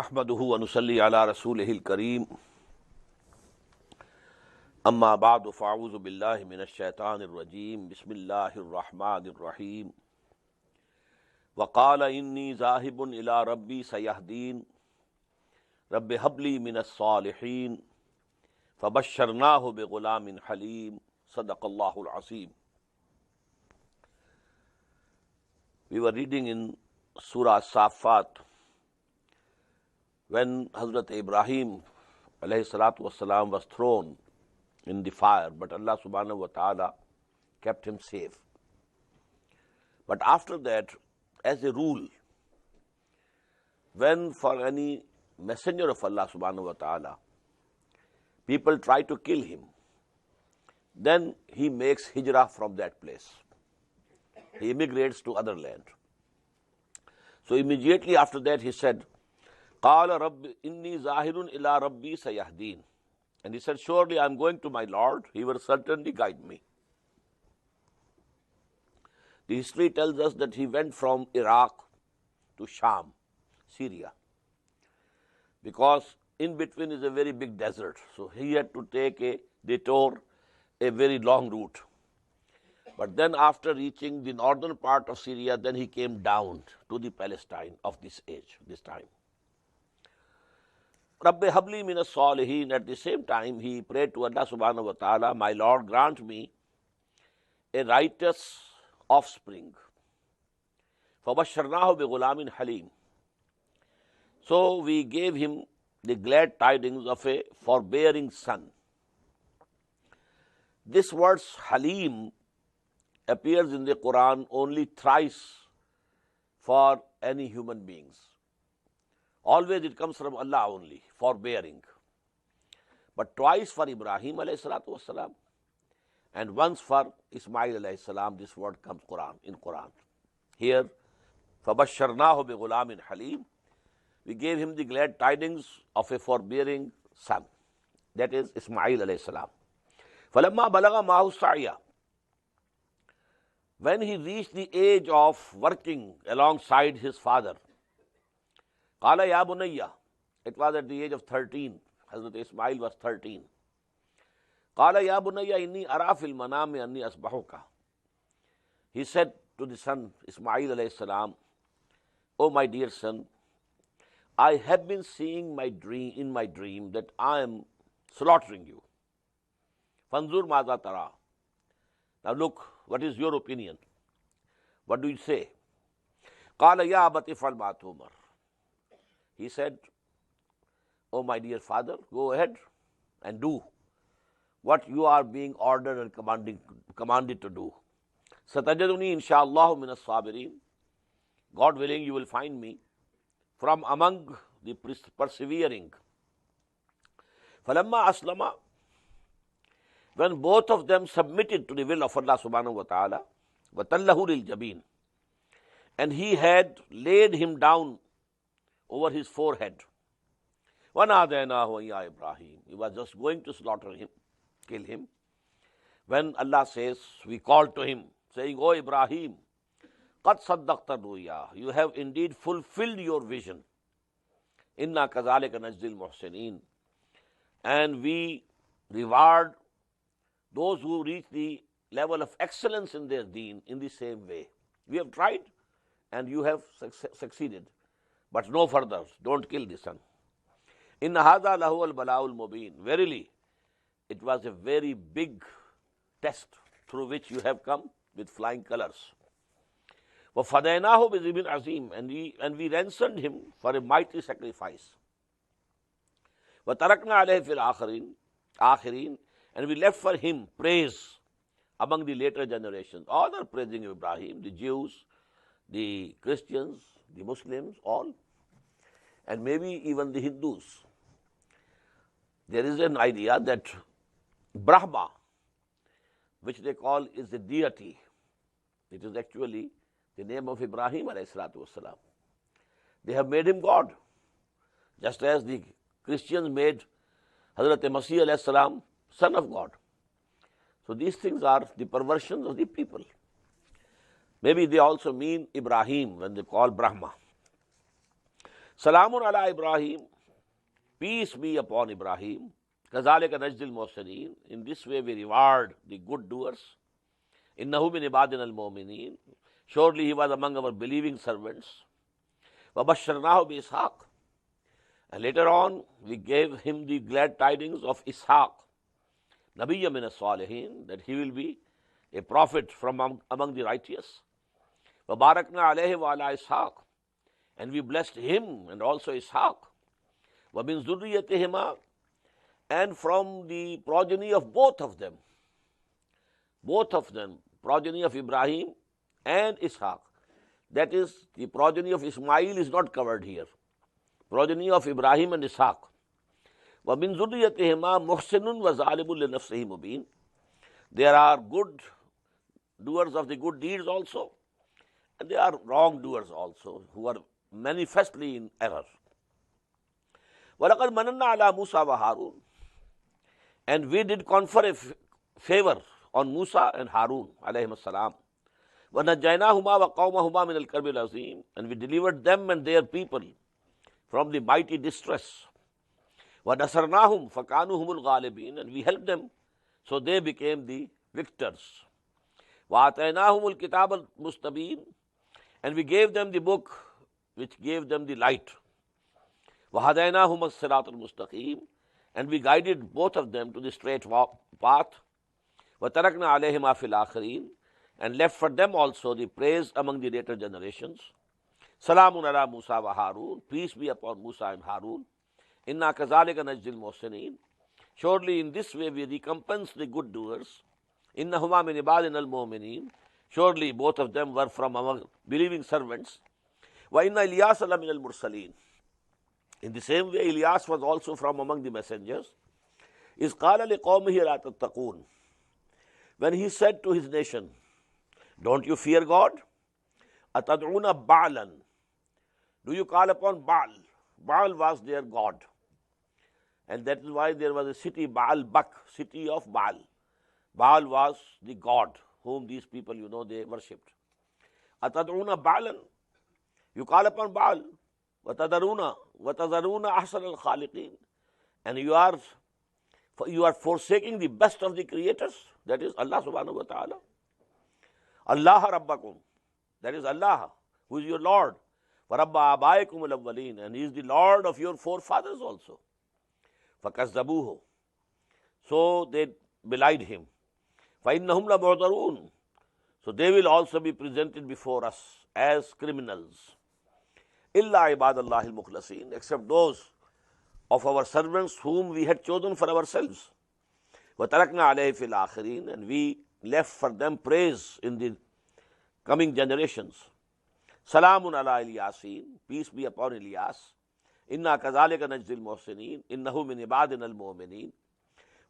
नहमदुहु व नुसल्ली अला रसूलिहिल करीम अम्मा बाद फ़अऊज़ु बिल्लाहि मिनश शैतानिर रजीम बिस्मिल्लाहिर रहमानिर रहीम वक़ाल इन्नी ज़ाहिबुन इला रब्बी सयहदीन रब्बि हबली मिनस सालिहीन फ़बश्शरनाहु बिग़ुलामिन हलीम सदक़ल्लाहुल अज़ीम. We were reading in Surah As-Saffat when Hazrat Ibrahim alayhi salatu wassalam was thrown in the fire, but Allah subhanahu wa ta'ala kept him safe. But after that, as a rule, when for any messenger of Allah subhanahu wa ta'ala, people try to kill him, then he makes hijrah from that place. He immigrates to other land. So immediately after that he said, قَالَ رَبِّ إِنِّي ظَاهِرٌ إِلَىٰ رَبِّي سَيَهْدِينَ. And he said, surely I am going to my Lord, he will certainly guide me. The history tells us that he went from Iraq to Sham, Syria, because in between is a very big desert. So he had to take a detour, a very long route. But then after reaching the northern part of Syria, then he came down to the Palestine of this age, this time. Rabbi habli minas salihin. At the same time, he prayed to Allah subhanahu wa ta'ala, my Lord, grant me a righteous offspring. فَبَشَّرْنَاهُ بِغُلَامٍ حَلِيمٍ. So we gave him the glad tidings of a forbearing son. This word Halim appears in the Quran only thrice for any human beings. Always it comes from Allah only, forbearing. But twice for Ibrahim alayhi salatu wassalam, and once for Ismail alayhi salam, this word comes in Quran. Here, فَبَشَّرْنَاهُ بِغُلَامٍ حَلِيمٍ. We gave him the glad tidings of a forbearing son. That is Ismail alayhi salam. فَلَمَّا بَلَغَ مَعَهُ السَّعْيَ. When he reached the age of working alongside his father, قَالَ يَا بُنَيَّ. It was at the age of 13. Hazrat Ismail was 13. قَالَ يَا بُنَيَّ إِنِّي أَرَى فِي الْمَنَامِ أَنِّي أَصْبَحُكَ. He said to the son Ismail alayhi salam, O my dear son, I have been seeing in my dream that I am slaughtering you. فَانْظُرْ مَاذَا تَرَى. Now look, what is your opinion? What do you say? قَالَ يَا أَبَتِ افْعَلْ مَا تُؤْمَرُ. He said, oh my dear father, go ahead and do what you are being ordered and commanded to do. سَتَجِدُنِي إِنْ شَاءَ اللَّهُ مِنَ الصَّابِرِينَ. God willing, you will find me from among the persevering. فَلَمَّا أَسْلَمَ. When both of them submitted to the will of Allah subhanahu wa ta'ala, وَتَلَّهُ لِلْجَبِينَ. And he had laid him down over his forehead. وَنَادَيْنَاهُ يَا Ibrahim. He was just going to slaughter him, kill him, when Allah says, we called to him, saying, O Ibrahim, قَدْ صَدَّقْتَ الرُّؤْيَا. You have indeed fulfilled your vision. إِنَّا كَذَلِكَ نَجْزِي الْمُحْسِنِينَ. And we reward those who reach the level of excellence in their deen in the same way. We have tried and you have succeeded. But no further, don't kill the son. إِنَّ هَذَا لَهُوَ الْبَلَاءُ الْمُبِينُ. Verily, it was a very big test through which you have come with flying colors. وَفَدَيْنَاهُ بِذِبٍ عَظِيمٍ. And we ransomed him for a mighty sacrifice. وَتَرَكْنَا عَلَيْهِ فِي الْآخِرِينَ. And we left for him praise among the later generations. All are praising Ibrahim, the Jews, the Christians, the Muslims, all. and maybe even the Hindus. There is an idea that Brahma, which they call is the deity, it is actually the name of Ibrahim alayhi salatu wasalam. They have made him God, just as the Christians made Hazrat Masih alayhi salam son of God. So these things are the perversions of the people. Maybe they also mean Ibrahim when they call Brahma. Salamun ala Ibrahim, peace be upon Ibrahim. Kazalika najdil muhsinin. In this way we reward the good doers. Innahu min ibadina al-mu'minin. Surely he was among our believing servants. Wabashsharnahu bi Ishaq. And later on we gave him the glad tidings of Ishaq, Nabiyya min as-salihin, that he will be a prophet from among the righteous. Wabarakna alayhi wa ala Ishaq. And we blessed him and also Ishaq. Wa min zurriyatihima, and from the progeny of both of them, progeny of Ibrahim and Ishaq. That is, the progeny of Ismail is not covered here. Progeny of Ibrahim and Ishaq. وَمِن ذُرِّيَّتِهِمَا مُحْسِنٌ وَظَالِمٌ لِنَفْسِهِ مُبِينٌ. There are good doers of the good deeds also, and there are wrongdoers also, who are manifestly in error. وَلَقَدْ مَنَنَّا عَلَى مُوسَى وَهَارُونَ. And we did confer a favor on Musa and Harun alayhim as-salam. وَنَجَّيْنَاهُمَا وَقَوْمَهُمَا مِنَ الْكَرْبِ الْعَظِيمِ. And we delivered them and their people from the mighty distress. وَنَصَرْنَاهُمْ فَكَانُوا هُمُ الْغَالِبِينَ. And we helped them, so they became the victors. وَآتَيْنَاهُمُ الْكِتَابَ الْمُسْتَبِينَ. And we gave them the book which gave them the light. وَهَدَيْنَاهُمَ الصِّرَاطَ الْمُسْتَقِيمَ. And we guided both of them to the straight path. وَتَرَكْنَا عَلَيْهِمَا فِي الْآخِرِينَ. And left for them also the praise among the later generations. Salamun ala Musa wa Harun. Peace be upon Musa and Harun. Inna kazalika najdil muhsinin. Surely in this way we recompense the good doers. Innahuma min ibadina al-mu'minin. Surely both of them were from among believing servants. Wa inna Ilyas la min al-mursalin. In the same way, Ilyas was also from among the messengers. Iz qala liqawmihi la tattaqun. When he said to his nation, don't you fear God? Atad'una Ba'lan. Do you call upon Baal? Baal was their god. And that is why there was a city, Baal-Bak, city of Baal. Baal was the god whom these people, they worshipped. Atad'una Ba'lan. You call upon Baal. وَتَذَرُونَ أَحْسَنَ الْخَالِقِينَ. And you are forsaking the best of the creators, that is Allah subhanahu wa ta'ala. Allah Rabbakum, that is Allah, who is your Lord. وَرَبَّ آبَائِكُمُ الْأَوَّلِينَ. And He is the Lord of your forefathers also. فَكَذَّبُوهُ. So they belied Him. فَإِنَّهُمْ لَمُعْذَرُونَ. So they will also be presented before us as criminals. إِلَّا عِبَادَ اللَّهِ الْمُخْلَصِينَ. Except those of our servants whom we had chosen for ourselves. وَتَرَكْنَا عَلَيْهِ فِي الْآخِرِينَ. And we left for them praise in the coming generations. Salamun ala Ilyasin. Peace be upon Ilyas. Inna kazalika najdil muhsinin. Innahu min ibadina al-mu'minin.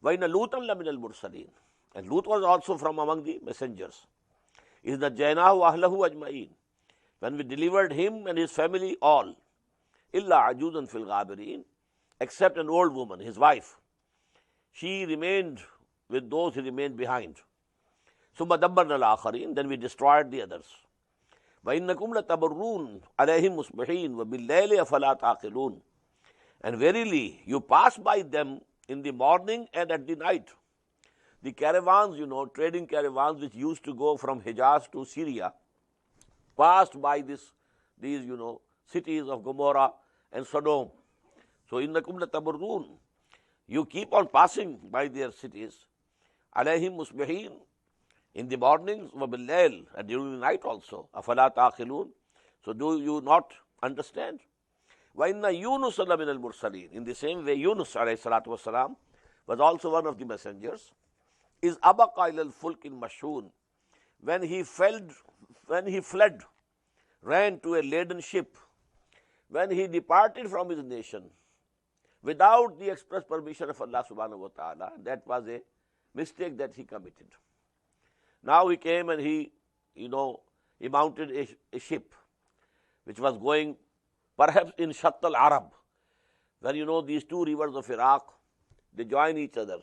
Wa inna Lutan la min al-mursalin. And Lut was also from among the messengers. Is najjaynahu ahlahu ajma'in. When we delivered him and his family all. Illa ajuzan fil ghabirin. Except an old woman, his wife. She remained with those who remained behind. Summa dabbarna al-akharin. Then we destroyed the others. وَإِنَّكُمْ لَتَبَرُّونَ عَلَيْهِمْ مُصْبِحِينَ وَبِاللَّيْلِ أَفَلَا تَعْقِلُونَ. And verily, you pass by them in the morning and at the night. The caravans, trading caravans which used to go from Hijaz to Syria, passed by these cities of Gomorrah and Sodom. So, إِنَّكُمْ لَتَبَرُّونَ. You keep on passing by their cities. عَلَيْهِمْ مُصْبِحِينَ. In the mornings, وَبِاللَّيْلِ, and during the night also. أَفَلَا تَعْقِلُونَ. So do you not understand? وَإِنَّ يُونُسَ لَمِنَ الْمُرْسَلِينَ. In the same way, Yunus alayhi salatu wasalam was also one of the messengers. Is أَبَقَ إِلَى الْفُلْكِ الْمَشْحُونِ. When he fled, ran to a laden ship. when he departed from his nation without the express permission of Allah subhanahu wa ta'ala, that was a mistake that he committed. Now he came and he mounted a ship which was going perhaps in Shatt al-Arab, where these two rivers of Iraq, they join each other,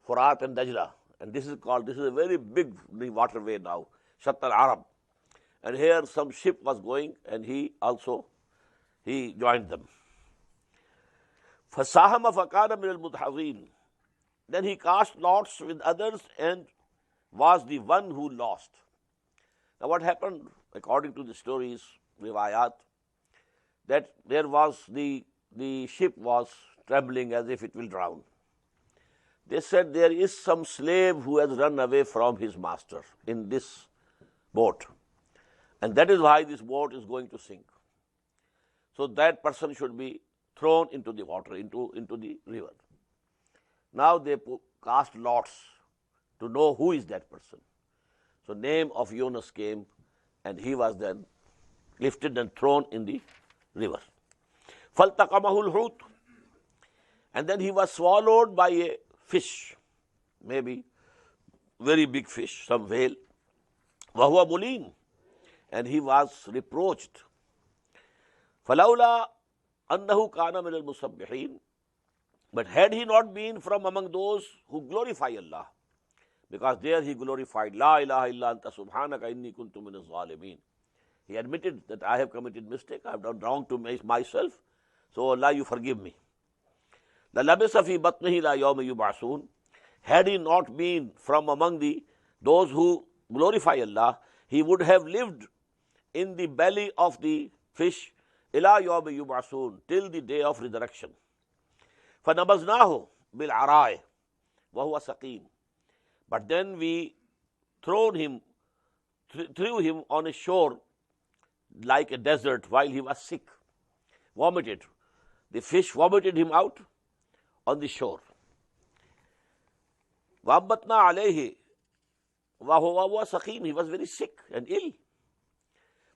Furat and Dajla, and this is a very big waterway now, Shatt al-Arab. And here some ship was going and he joined them. فَسَاهَمَ فَكَانَ مِنَ الْمُدْحَضِينَ. Then he cast lots with others and was the one who lost. Now what happened, according to the stories, riwayat, that there was the ship was trembling as if it will drown. They said there is some slave who has run away from his master in this boat, and that is why this boat is going to sink. So that person should be thrown into the water, into the river. Now they cast lots to know who is that person. So name of Yunus came, and he was then lifted and thrown in the river. فَالْتَقَمَهُ الْحُوتُ. And then he was swallowed by a fish, maybe very big fish, some whale. وَهُوَ مُلِيمٌ. And he was reproached. فَلَوْلَا أَنَّهُ كَانَ مِنَ الْمُسَبِّحِينَ. But had he not been from among those who glorify Allah, because there he glorified, La ilaha illa anta subhanaka inni kuntu minaz zalimin. He admitted that I have committed mistake, I have done wrong to myself, so Allah, you forgive me. لَلَبِسَ فِي بَطْنِهِ لَا يَوْمَ يُبْعَثُونَ. Had he not been from among those who glorify Allah, he would have lived in the belly of the fish إِلَا يَوْمَ يُبْعَثُونَ, till the day of resurrection. فَنَبَذْنَاهُ بِالْعَرَاءِ وَهُوَ سَقِيمٌ. But then we threw him on a shore like a desert while he was sick, vomited. The fish vomited him out on the shore. وَأَنبَتْنَا عَلَيْهِ وَهُوَ سَقِيمٌ. He was very sick and ill.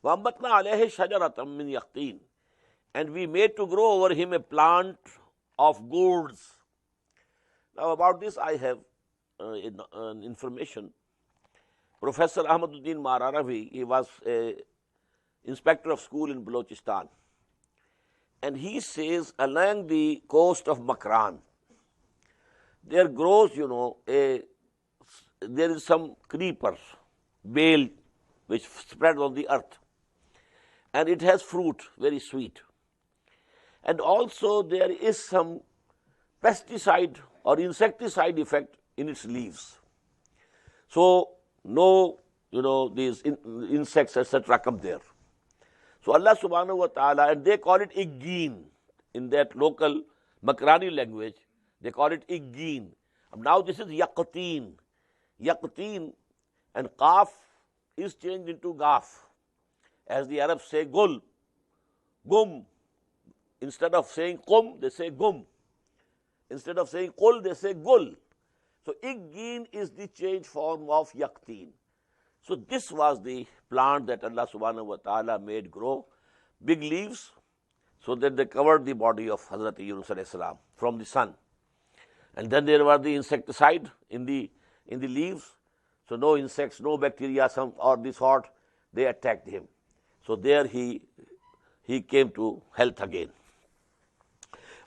وَأَنبَتْنَا عَلَيْهِ شَجَرَةً مِّن يَقْطِينٍ. And we made to grow over him a plant of gourds. Now about this I have information. Professor Ahmaduddin Mararavi, he was a inspector of school in Balochistan, and he says along the coast of Makran there grows, there is some creepers, bale, which spread on the earth, and it has fruit, very sweet. And also there is some pesticide or insecticide effect in its leaves. So no, these insects, etc. come there. So Allah subhanahu wa ta'ala, and they call it iggeen. In that local Makrani language, they call it iggeen. Now this is yaqteen. Yaqteen, and qaf is changed into gaf. As the Arabs say gul, gum. Instead of saying qum, they say gum. Instead of saying qul, they say gul. So iggeen is the changed form of yaqteen. So this was the plant that Allah subhanahu wa ta'ala made grow, big leaves, so that they covered the body of Hazrat Yunus alayhi salam from the sun. And then there were the insecticide in the leaves, so no insects, no bacteria, some or this sort, they attacked him. So there he came to health again.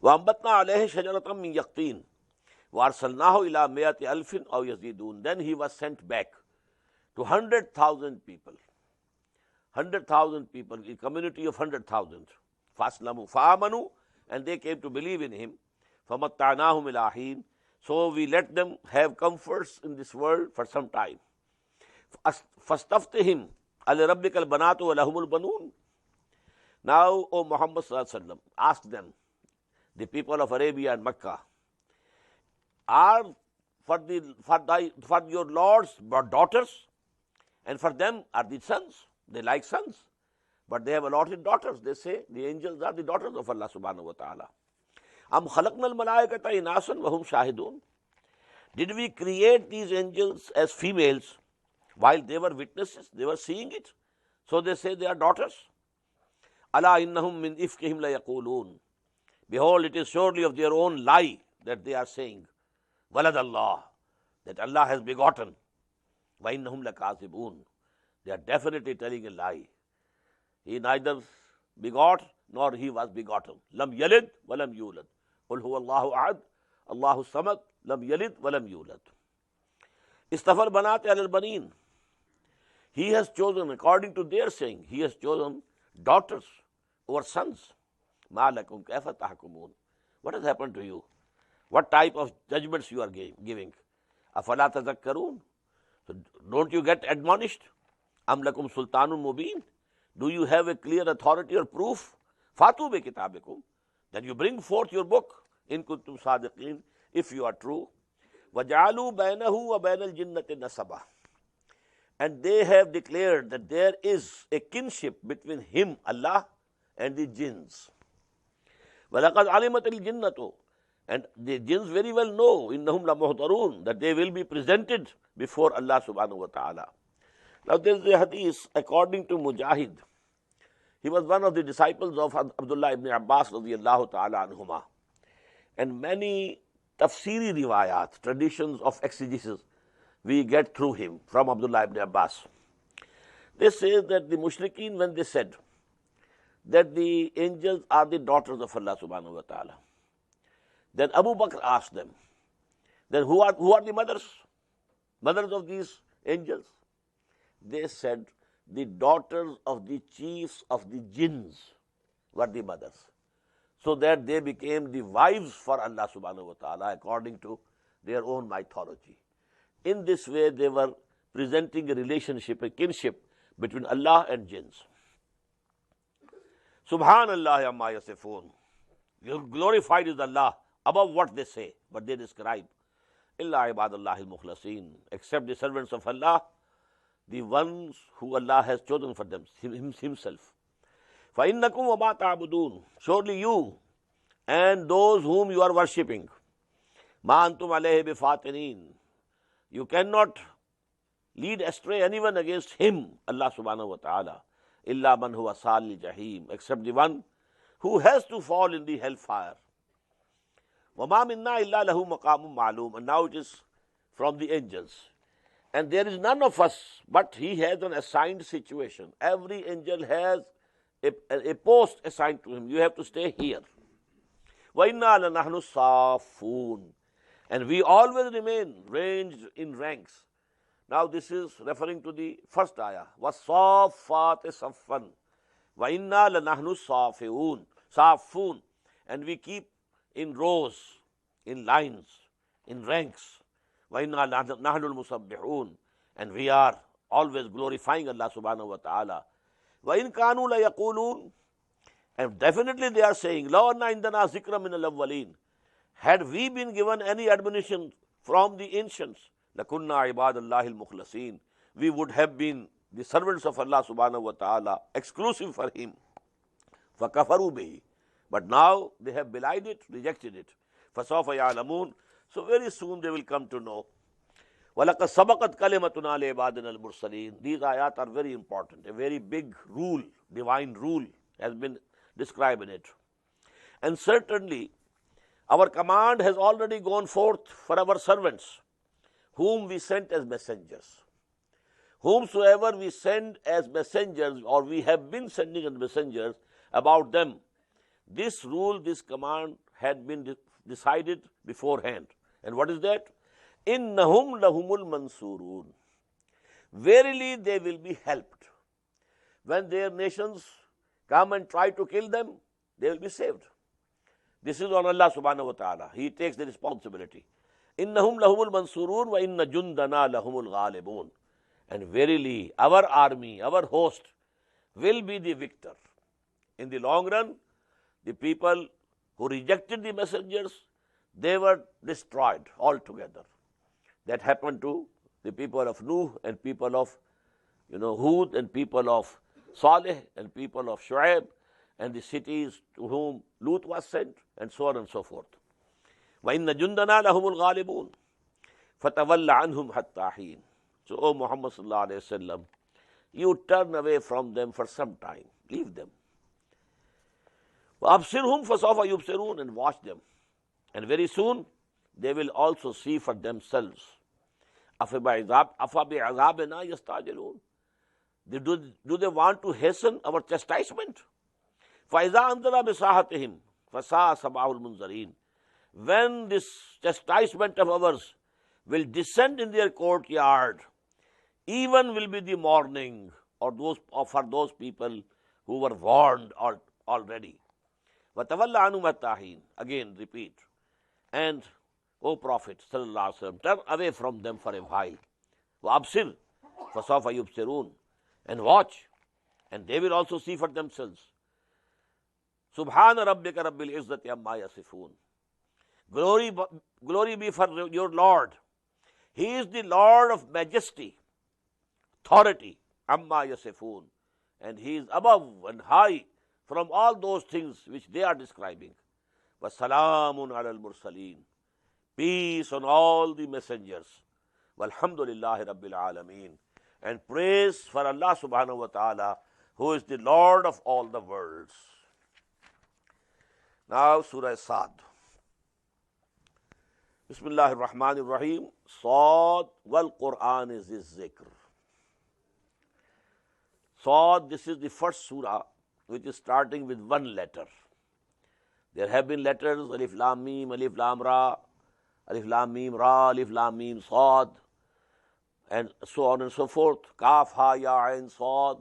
وَأَنبَتْنَا عَلَيْهِ شَجَرَةً مِّن يَقْطِينٍ وَأَرْسَلْنَاهُ إِلَىٰ مِائَةِ أَلْفٍ أَوْ يَزِيدُونَ. Then he was sent back to 100,000 people. 100,000 people, a community of 100,000. فَأَسْلَمُوا فَآمَنُوا, and they came to believe in him. فَمَتَّعْنَاهُمْ إِلَىٰ حِينٍ. So we let them have comforts in this world for some time. فَاسْتَفْتِهِمْ أَلِرَبِّكَ الْبَنَاتُ وَلَهُمُ الْبَنُونَ. Now, O Muhammad sallallahu alaihi wasallam, ask them, the people of Arabia and Mecca, are for your Lord's daughters, and for them are the sons. They like sons, but they have allotted daughters. They say the angels are the daughters of Allah subhanahu wa ta'ala. Am khalaqna al-malaikata inasan wa hum shahidun. Did we create these angels as females while they were witnesses? They were seeing it. So they say they are daughters. Ala innahum min ifkihim la yaqulun. Behold, it is surely of their own lie that they are saying, Walad Allah, that Allah has begotten. Wa innahum lakazibun. They are definitely telling a lie. He neither begot nor he was begotten. Lam yalid wa lam yulad. Qul huwa Allahu ahad, Allahu samad, lam yalid wa lam yulad. Istafal banat al banin. He has chosen, according to their saying, he has chosen daughters over sons. Ma lakum kaifa tahkumun. What has happened to you? What type of judgments you are giving? Afala tazakkarun. So don't you get admonished? Am lakum sultanun mubin. Do you have a clear authority or proof? Fatu bi kitabikum. Then you bring forth your book, in kuntum sadiqin, if you are true. Waj'alu bainahu wa bainal jinnati nasaba. And they have declared that there is a kinship between him, Allah, and the jinns. وَلَقَدْ عَلِمَتِ الْجِنَّةُ. And the jinns very well know, إِنَّهُمْ لَمُحْضَرُونَ, that they will be presented before Allah subhanahu wa ta'ala. Now there is a hadith, according to Mujahid. He was one of the disciples of Abdullah ibn Abbas radiyallahu ta'ala anhuma. And many tafsiri riwayat, traditions of exegesis, we get through him from Abdullah ibn Abbas. They say that the mushrikeen, when they said that the angels are the daughters of Allah subhanahu wa ta'ala, then Abu Bakr asked them, then who are the mothers? Mothers of these angels? They said, the daughters of the chiefs of the jinns were the mothers. So that they became the wives for Allah subhanahu wa ta'ala according to their own mythology. In this way, they were presenting a relationship, a kinship between Allah and jinns. Subhanallah amma yasifun. Glorified is Allah above what they say, what they describe. Illa ibadallahi al-mukhlasin. Except the servants of Allah, the ones who Allah has chosen for them, himself. فَإِنَّكُمْ وَمَا تَعْبُدُونَ. Surely you and those whom you are worshipping, مَا أَنْتُمْ عَلَيْهِ بِفَاتِنِينَ. You cannot lead astray anyone against him, Allah subhanahu wa ta'ala. إِلَّا مَنْ هُوَ صَالِ الْجَحِيمِ. Except the one who has to fall in the hellfire. وَمَا مِنَّا إِلَّا لَهُ مَقَامٌ مَعْلُومٌ. And now it is from the angels. And there is none of us, but he has an assigned situation. Every angel has a post assigned to him. You have to stay here. وَإِنَّا لَنَحْنُ الصَّافُّونَ. And we always remain ranged in ranks. Now this is referring to the first ayah. وَالصَّافَّاتِ صَفًّا وَإِنَّا لَنَحْنُ الصَّافُّونَ. And we keep in rows, in lines, in ranks. وَإِنَّا نَحْنُ الْمُسَبِّحُونَ. And we are always glorifying Allah subhanahu wa ta'ala. وَإِنْ كَانُوا لَيَقُولُونَ. And definitely they are saying, لَوْ أَنَّ عِنْدَنَا ذِكْرًا مِنَ الْأَوَّلِينَ. Had we been given any admonition from the ancients, لَكُنَّا عِبَادَ اللَّهِ الْمُخْلَصِينَ. We would have been the servants of Allah subhanahu wa ta'ala, exclusive for him. فَكَفَرُوا بِهِ. But now they have belied it, rejected it. فَسَوْفَ يَعْلَمُونَ. So very soon they will come to know. وَلَقَدْ سَبَقَتْ كَلِمَتُنَا لِعِبَادِنَا الْمُرْسَلِينَ. These ayat are very important. A very big rule, divine rule has been described in it. And certainly, our command has already gone forth for our servants, whom we sent as messengers. Whomsoever we send as messengers, or we have been sending as messengers about them, this rule, this command had been decided beforehand. And what is that? إِنَّهُمْ لَهُمُ الْمَنْصُورُونَ. Verily they will be helped. When their nations come and try to kill them, they will be saved. This is on Allah subhanahu wa ta'ala. He takes the responsibility. إِنَّهُمْ لَهُمُ الْمَنْصُورُونَ وَإِنَّ جُنْدَنَا لَهُمُ الْغَالِبُونَ. And verily our army, our host will be the victor. In the long run, the people who rejected the messengers, they were destroyed altogether. That happened to the people of Nuh and people of Hud and people of Saleh and people of Shu'aib and the cities to whom Lut was sent, and so on and so forth. وَإِنَّ جُنْدَنَا لَهُمُ الْغَالِبُونَ فَتَوَلَّ عَنْهُمْ حَتَّى حِينٍ. So, O Muhammad sallallahu alayhi wa sallam, you turn away from them for some time. Leave them. وَأَبْصِرْهُمْ فَسَوْفَ يُبْصِرُونَ, and watch them, and very soon they will also see for themselves. أَفَبِعَذَابِنَا يَسْتَعْجِلُونَ, do they want to hasten our chastisement? فَإِذَا أَنزَلَ بِسَاحَتِهِمْ فَسَاءَ صَبَاحُ الْمُنذَرِينَ, when this chastisement of ours will descend in their courtyard, even will be the morning or for those people who were warned already. وَتَوَلَّ عَنْهُمْ حَتَّىٰ, again repeat, and O Prophet sallallahu alaihi wasallam, turn away from them for a while. وَأَبْصِرْ فَسَوْفَ يُبْصِرُونَ, and watch, and they will also see for themselves. Subhana rabbika rabbil izzati amma yasifun. Glory be for your Lord. He is the Lord of majesty, authority, amma yasifun, and He is above and high from all those things which they are describing. وَسَلَامٌ عَلَى الْمُرْسَلِينَ, peace on all the messengers. وَالْحَمْدُ لِلَّهِ رَبِّ الْعَالَمِينَ, and praise for Allah subhanahu wa ta'ala, who is the Lord of all the worlds. Now Surah Saad. Bismillahir Rahmanir Rahim. Saad wal Quran is his zikr. Saad, this is the first surah which is starting with one letter. There have been letters, Alif Lam Mim, Alif Lam Ra, Alif Lam Mim Ra, Alif Lam Mim Saad, and so on and so forth. Kaf, Ha, Ya, Ain, Saad.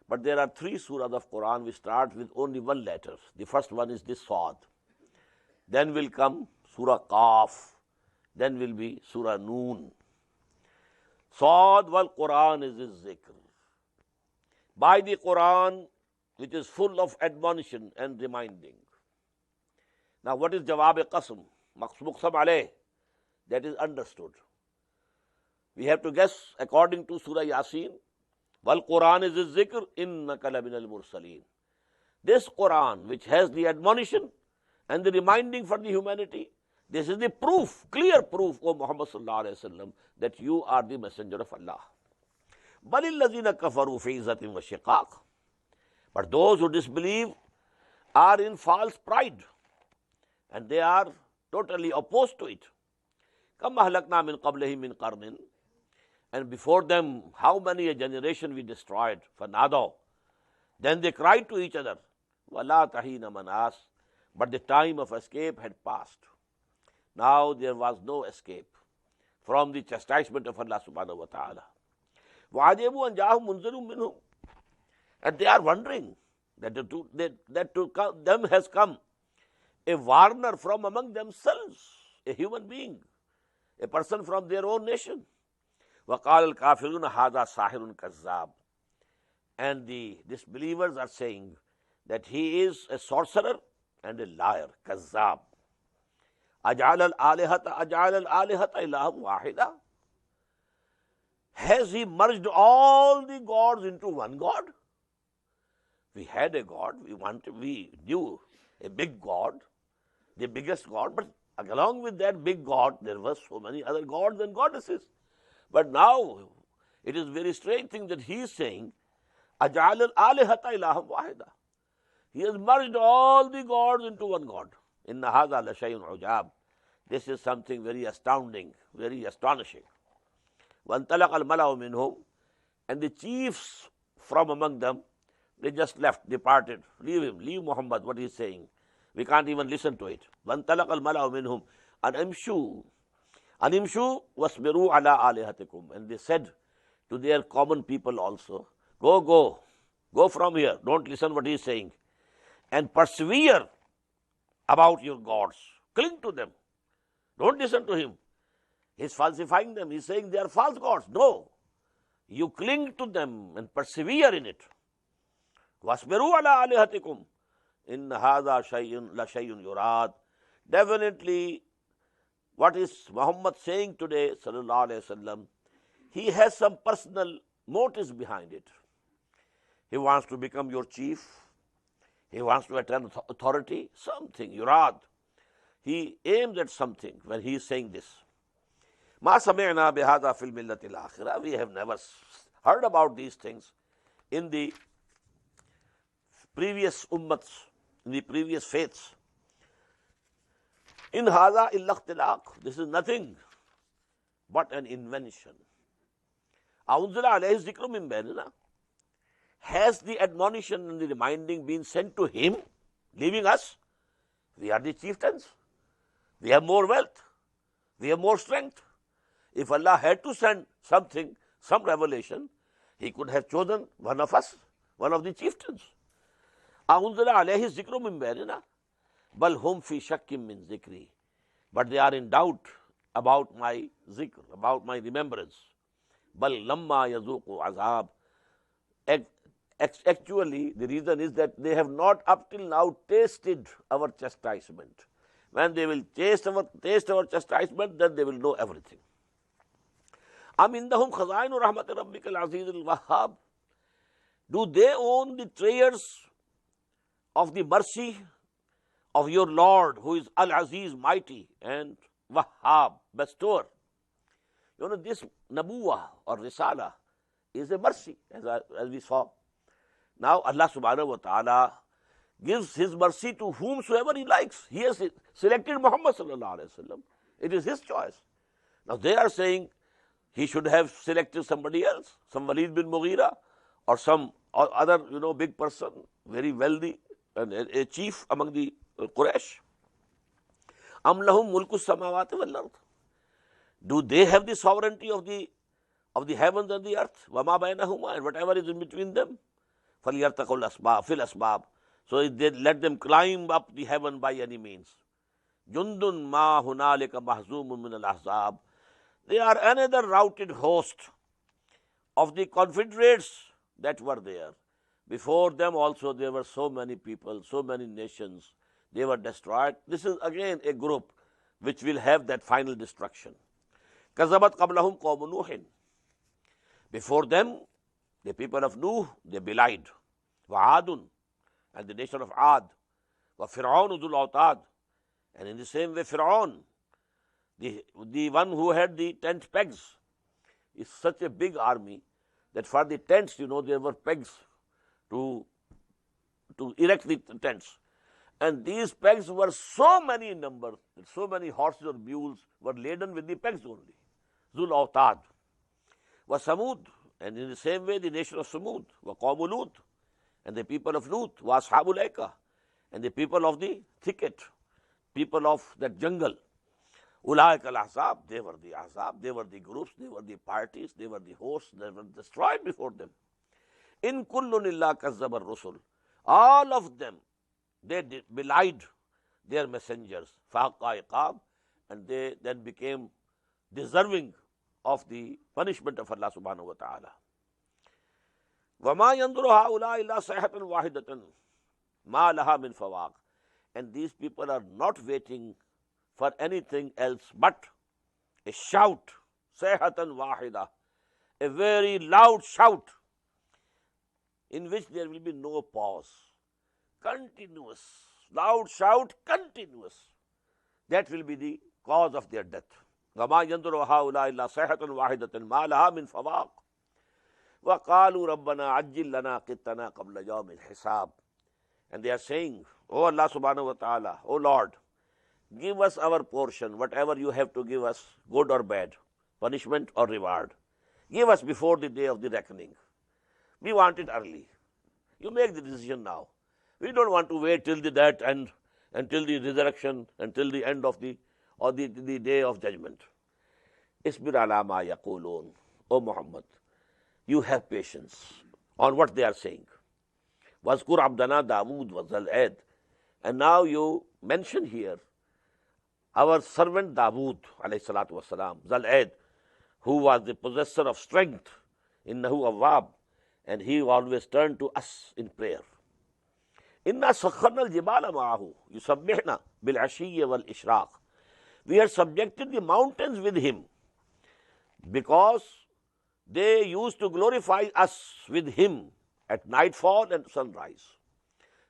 But there are three surahs of Quran which start with only one letter. The first one is this Saad. Then will come Surah Kaf. Then will be Surah Noon. Saad wal Quran is his zikr. By the Quran, which is full of admonition and reminding. Now what is Jawab-e Qasm? Muqsam alayh. That is understood. We have to guess according to Surah Yasin. Wal Quran is his zikr, innaka laminal mursaleen. This Quran, which has the admonition and the reminding for the humanity, this is the proof, clear proof, O Muhammad sallallahu alayhi wa sallam, that you are the messenger of Allah. Balil ladhina kafaru fi izzatin wa shiqaq. But those who disbelieve are in false pride, and they are totally opposed to it. Kam ahlakna min qablihim min qarnin. And before them, how many a generation we destroyed. Fanadaw. Then they cried to each other, Wala tahina manas. But the time of escape had passed. Now there was no escape from the chastisement of Allah subhanahu wa ta'ala. وَعَجَبُوا أَنْ جَاءَهُمْ مُنْذِرٌ مِّنْهُمْ. And they are wondering that to them has come a warner from among themselves, a human being, a person from their own nation. وَقَالَ الْكَافِرُونَ هَذَا سَاحِرٌ كَذَّابٌ. And the disbelievers are saying that he is a sorcerer and a liar, كَذَّاب. أَجْعَلَ الْآلِهَةَ إِلَٰهًا وَاحِدًا. Has he merged all the gods into one God? We had a God, we knew a big God, the biggest God, but along with that big God, there were so many other gods and goddesses. But now, it is very strange thing that he is saying, أَجْعَلَ الْآلِهَةَ إِلَٰهًا وَاحِدًا. He has merged all the gods into one God. إِنَّ هَذَا لَشَيْءٌ عُجَابٌ. This is something very astounding, very astonishing. وَانْطَلَقَ الْمَلَأُ مِنْهُمْ. And the chiefs from among them, they just left, departed. Leave him, leave Muhammad, what he is saying. We can't even listen to it. وَانْطَلَقَ الْمَلَأُ مِنْهُمْ أَنْ Animshu wasbiru ala alihatikum. And they said to their common people also, go from here, don't listen what he is saying, and persevere about your gods. Cling to them. Don't listen to him. He's falsifying them. He's saying they are false gods. No. You cling to them and persevere in it. Wasbiru ala alihatikum. Inna hadha la shay'un yurad. Definitely, what is Muhammad saying today, sallallahu alayhi wasallam, he has some personal motives behind it. He wants to become your chief. He wants to attain authority. Something, yurad. He aims at something when he is saying this. Ma sami'na bihadha fil millati al-akhirah. We have never heard about these things in the previous ummats in the previous faiths. In hadha illa ikhtilaq, this is nothing but an invention. Aunzila alayhi zikru min bainina. Has the admonition and the reminding been sent to him, leaving us? We are the chieftains. We have more wealth. We have more strength. If Allah had to send something, some revelation, He could have chosen one of us, one of the chieftains. Aunzila alayhi zikru min bainina, bal hum fi shakkim min zikri. But they are in doubt about my zikr, about my remembrance. Bal lamma yazuqu azab. Actually, the reason is that they have not up till now tasted our chastisement. When they will taste our chastisement, then they will know everything. Am indahum khazainu rahmati rabbikal aziz al-wahhab. Do they own the treasures of the mercy of your Lord, who is Al-Aziz, mighty, and Wahhab, bestower? You know, this Nabuwah or Risala is a mercy, as we saw. Now Allah subhanahu wa ta'ala gives His mercy to whomsoever He likes. He has selected Muhammad sallallahu alayhi wa sallam. It is His choice. Now they are saying He should have selected somebody else, some Walid bin Mughira or some other, big person, very wealthy, and a chief among the Quraysh. Am lahum mulku samawati wal ard. Do they have the sovereignty of the heavens and the earth? Wama bainahuma, and whatever is in between them. فَلْيَرْتَقُوا الْأَسْبَابِ فِي الْأَسْبَابِ. So they let them climb up the heaven by any means. جُنْدٌ مَا هُنَالِكَ مَحْزُومٌ مِنَ الْأَحْزَابِ. They are another routed host of the confederates that were there. Before them also there were so many people, so many nations. They were destroyed. This is again a group which will have that final destruction. كَذَبَتْ قَبْلَهُمْ قَوْمُ نُوحٍ. Before them, the people of Nuh, they belied. وَعَادٌ, and the nation of Ad. وَفِرْعَوْنُ ذُو الْأَوْتَادِ, and in the same way Fir'aun, the one who had the tent pegs, is such a big army that for the tents, there were pegs to erect the tents. And these pegs were so many in number that so many horses or mules were laden with the pegs only. ذُو الْأَوْتَادِ. وَثَمُودُ, and in the same way the nation of Samud, وَقَوْمُ لُوط, and the people of Lut, وَأَصْحَابُ الْأَيْكَةِ, and the people of the thicket, people of that jungle. أُولَٰئِكَ الْأَحْزَابِ, they were the Ahzab, they were the groups, they were the parties, they were the hosts, they were destroyed before them. إِن كُلٌّ إِلَّا كَذَّبَ الرُّسُلِ. All of them, they belied their messengers, فَحَقَّ عِقَابِ, and they then became deserving of the punishment of Allah subhanahu wa ta'ala. وَمَا يَنْظُرُ هَؤُلَاءِ إِلَّا صَيْحَةً وَاحِدَةً مَا لَهَا مِنْ فَوَاقٍ. And these people are not waiting for anything else but a shout, صَيْحَةً وَاحِدَةً, a very loud shout in which there will be no pause. Continuous, loud shout, continuous. That will be the cause of their death. وَمَا يَنْظُرُ هَؤُلَاءِ إِلَّا صَيْحَةً وَاحِدَةً مَا لَهَا مِنْ فَوَاقٍ وَقَالُوا رَبَّنَا عَجِّلْ لَنَا قِطَّنَا قَبْلَ يَوْمِ الْحِسَابِ. And they are saying, O Allah subhanahu wa ta'ala, O Lord, give us our portion, whatever you have to give us, good or bad, punishment or reward. Give us before the day of the reckoning. We want it early. You make the decision now. We don't want to wait till that and until the resurrection, until the end of the day of judgment. Isbir ala ma yaqulun. O Muhammad, you have patience on what they are saying. Wazkur abdana Dawood wa Zal-Aid. And now you mention here our servant Dawood alayhi salatu wasalam, Zal-Aid, who was the possessor of strength, innahu awwab, and he always turned to us in prayer. Inna sakharna al-jibala ma'ahu yusabbihna bil-ashiyyi wal-ishraq. We had subjected the mountains with him because they used to glorify us with him at nightfall and sunrise.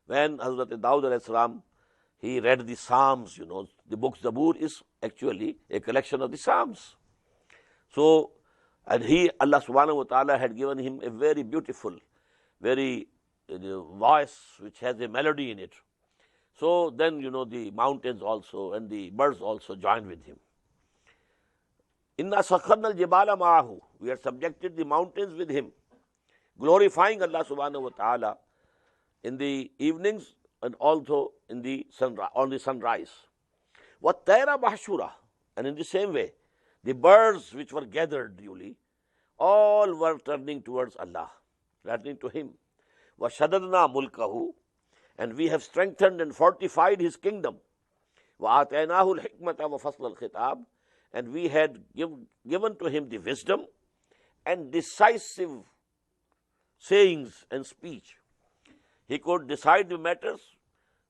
When Hazrat Dawud alayhi salam, he read the Psalms, the book Zabur is actually a collection of the Psalms. So, and Allah subhanahu wa ta'ala had given him a very beautiful, very voice which has a melody in it. So then, the mountains also and the birds also joined with him. Inna sakharna al-jibala ma'ahu. We had subjected the mountains with him, glorifying Allah subhanahu wa ta'ala in the evenings and also in the on the sunrise. وَالطَّيْرَ مَحْشُورًا. And in the same way, the birds which were gathered duly, all were turning towards Allah, turning to Him. وَشَدَدْنَا مُلْكَهُ. And we have strengthened and fortified His kingdom. وَآتَيْنَاهُ الْحِكْمَةَ وَفَصْلَ الْخِطَابِ. And we had given to him the wisdom and decisive sayings and speech. He could decide the matters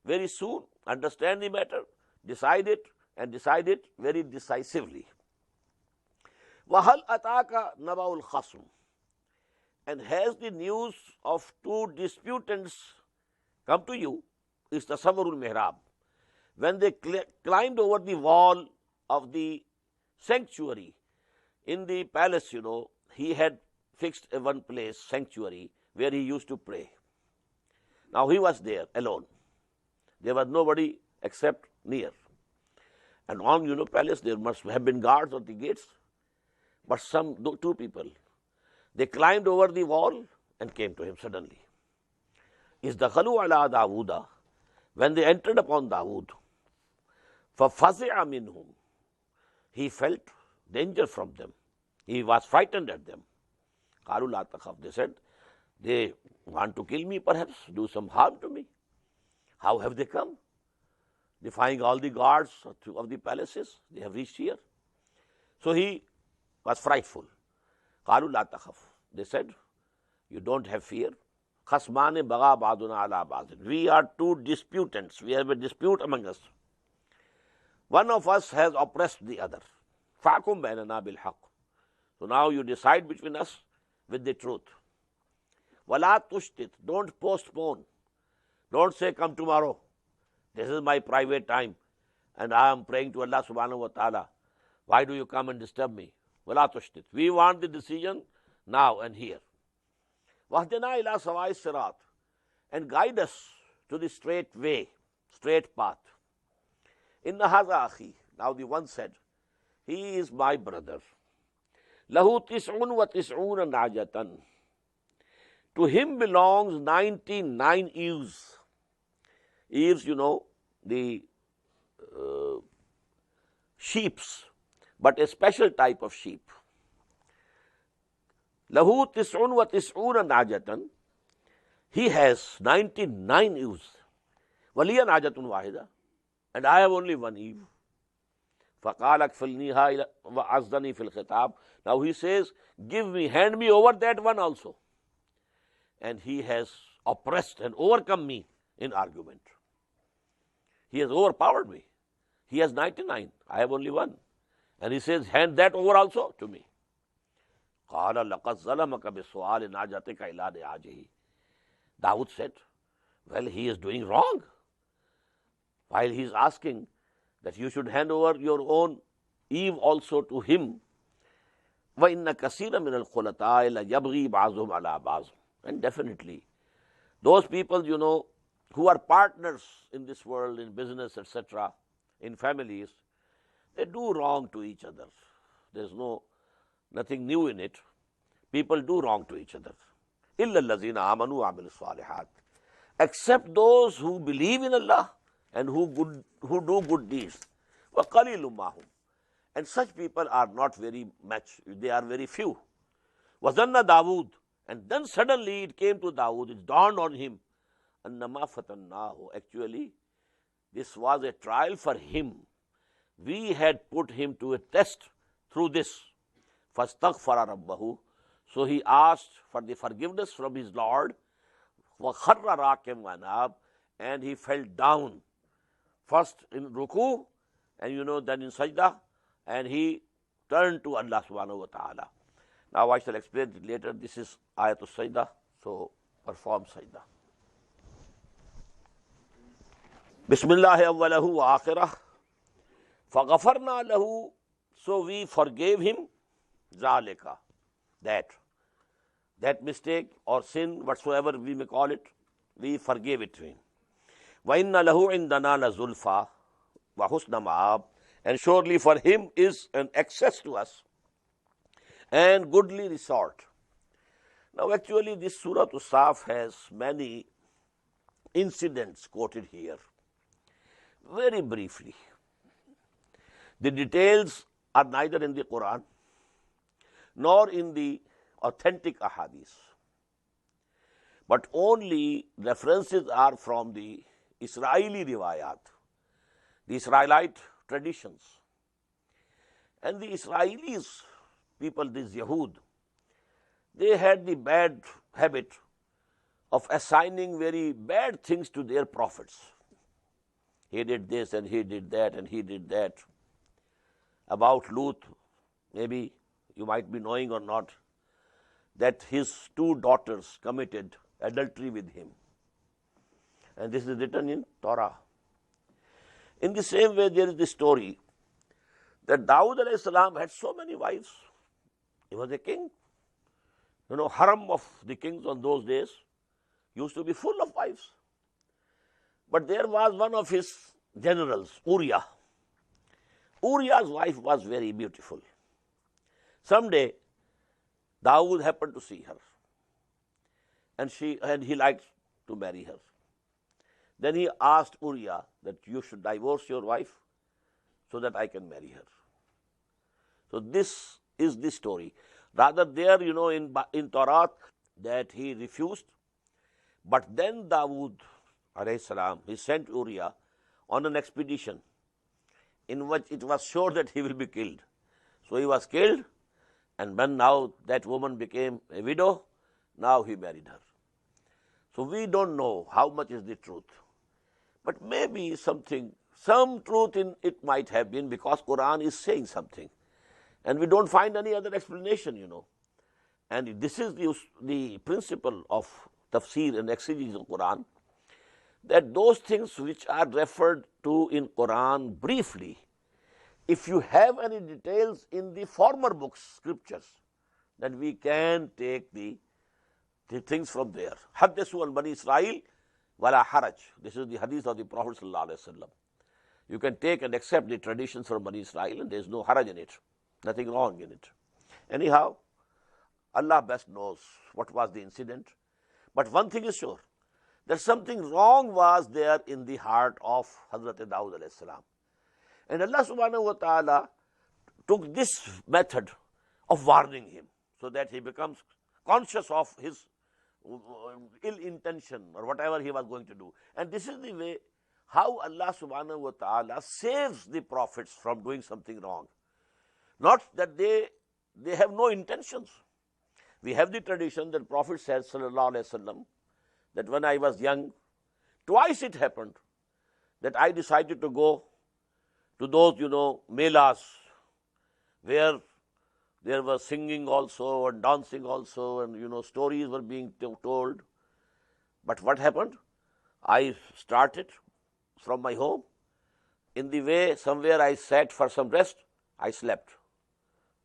very soon, understand the matter, decide it, and decide it very decisively. وَهَلْ أَتَاكَ نَبَأُ الْخَصْمِ. And has the news of two disputants come to you? Is tasawwurul mihrab. When they climbed over the wall of the sanctuary in the palace, he had fixed a one place, sanctuary, where he used to pray. Now he was there alone. There was nobody except near. And on, palace, there must have been guards at the gates. But two people, they climbed over the wall and came to him suddenly. إِذْ ala Dawood. When they entered upon Dawood, فَفَزِعَ مِنْهُمْ. He felt danger from them. He was frightened at them. قَالُوا لَا تَخَفْ. They said, they want to kill me perhaps, do some harm to me. How have they come? Defying all the guards of the palaces, they have reached here. So he was frightful. قَالُوا لَا تَخَفْ. They said, you don't have fear. خَصْمَانِ بَغَى بَعْضُنَا عَلَى بَعْضٍ. We are two disputants. We have a dispute among us. One of us has oppressed the other. فَحْكُمْ بَيْنَنَا بِالْحَقِّ. So now you decide between us with the truth. وَلَا تُشْتِتْ. Don't postpone. Don't say, come tomorrow. This is my private time and I am praying to Allah subhanahu wa ta'ala. Why do you come and disturb me? وَلَا تُشْتِتْ. We want the decision now and here. وَهْدِنَا إِلَىٰ سَوَاءِ الصِّرَاطِ. And guide us to the straight way, straight path. Inna haza akhi. Now the one said, he is my brother. Lahu tis'un wa tis'una najatan. To him belongs 99 ewes. Ewes, the sheeps, but a special type of sheep. Lahu tis'un wa tis'una najatan. He has 99 ewes. Waliya najatun wahida. And I have only one eve. فَقَالَ اكْفِلْنِيهَا وَعَزَّنِي فِي الْخِطَابِ. Now he says, hand me over that one also. And he has oppressed and overcome me in argument. He has overpowered me. He has 99. I have only one. And he says, hand that over also to me. قَالَ لَقَدْ ظَلَمَكَ بِسُؤَالِ نَاجَتِكَ إِلَىٰ نِعَاجِهِ. Dawood said, well, he is doing wrong. While he is asking that you should hand over your own eve also to him. وَإِنَّ كَثِيرًا مِنَ الْخُلَطَاءِ لَيَبْغِي بَعْضُهُمْ عَلَىٰ بَعْضٍ. And definitely, those people, who are partners in this world, in business, etc., in families, they do wrong to each other. There's nothing new in it. People do wrong to each other. إِلَّا الَّذِينَ آمَنُوا وَعَمِلُوا الصَّالِحَاتِ. Except those who believe in Allah and who do good deeds. وَقَلِيلٌ مَّهُمْ. And such people are not very much, they are very few. وَظَنَّ Dawood. And then suddenly it came to Dawood, it dawned on him, أَنَّمَا فَتَنَّاهُ. Actually, this was a trial for him. We had put him to a test through this. فَاسْتَغْفَرَ رَبَّهُ. So he asked for the forgiveness from his Lord. وَخَرَّ رَاكِعًا وَأَنَابَ. And he fell down. First in ruku, and then in sajda, and he turned to Allah subhanahu wa ta'ala. Now I shall explain it later. This is Ayat sajda, so perform sajda. Bismillahi awwalahu wa akhirah. فَغَفَرْنَا لَهُ. So we forgave him, ذَلِكَ. That mistake or sin, whatsoever we may call it, we forgave it to him. وَإِنَّ لَهُ عِنْدَنَا لَزُلْفَى وَحُسْنَ مَآبٍ, and surely for him is an access to us and goodly resort. Now actually this Surah As-Saffat has many incidents quoted here. Very briefly, the details are neither in the Quran nor in the authentic ahadith, but only references are from the Israeli riwayat, the Israelite traditions. And the Israelis, people, these Yahud, they had the bad habit of assigning very bad things to their prophets. He did this and he did that and he did that. About Lut, maybe you might be knowing or not, that his two daughters committed adultery with him. And this is written in Torah. In the same way, there is the story that Dawood alayhi salam had so many wives. He was a king. You know, harem of the kings on those days used to be full of wives. But there was one of his generals, Uriah. Uriah's wife was very beautiful. Someday, Dawood happened to see her, and he liked to marry her. Then he asked Uriah that you should divorce your wife so that I can marry her. So this is the story. Rather there, you know, in Torah that he refused, but then Dawood alayhi salam, he sent Uriah on an expedition in which it was sure that he will be killed. So he was killed, and when now that woman became a widow, now he married her. So we don't know how much is the truth, but maybe some truth in it might have been, because Quran is saying something, and we don't find any other explanation, you know. And this is the principle of tafsir and exegesis of Quran, that those things which are referred to in Quran briefly, if you have any details in the former books, scriptures, then we can take the things from there. Hadithu an Bani Israel wala haraj. This is the hadith of the Prophet sallallahu alaihi wasallam. You can take and accept the traditions from Bani Israel, and there is no haraj in it, nothing wrong in it. Anyhow, Allah best knows what was the incident. But one thing is sure, that something wrong was there in the heart of Hazrat Dawood alayhi salam. And Allah subhanahu wa ta'ala took this method of warning him, so that he becomes conscious of his ill intention or whatever he was going to do. And this is the way how Allah subhanahu wa ta'ala saves the prophets from doing something wrong. Not that they have no intentions. We have the tradition that Prophet said, sallallahu alayhi wasallam, that when I was young, twice it happened that I decided to go to those, you know, melas, where there was singing also and dancing also, and, you know, stories were being told. But what happened? I started from my home. In the way, somewhere I sat for some rest, I slept.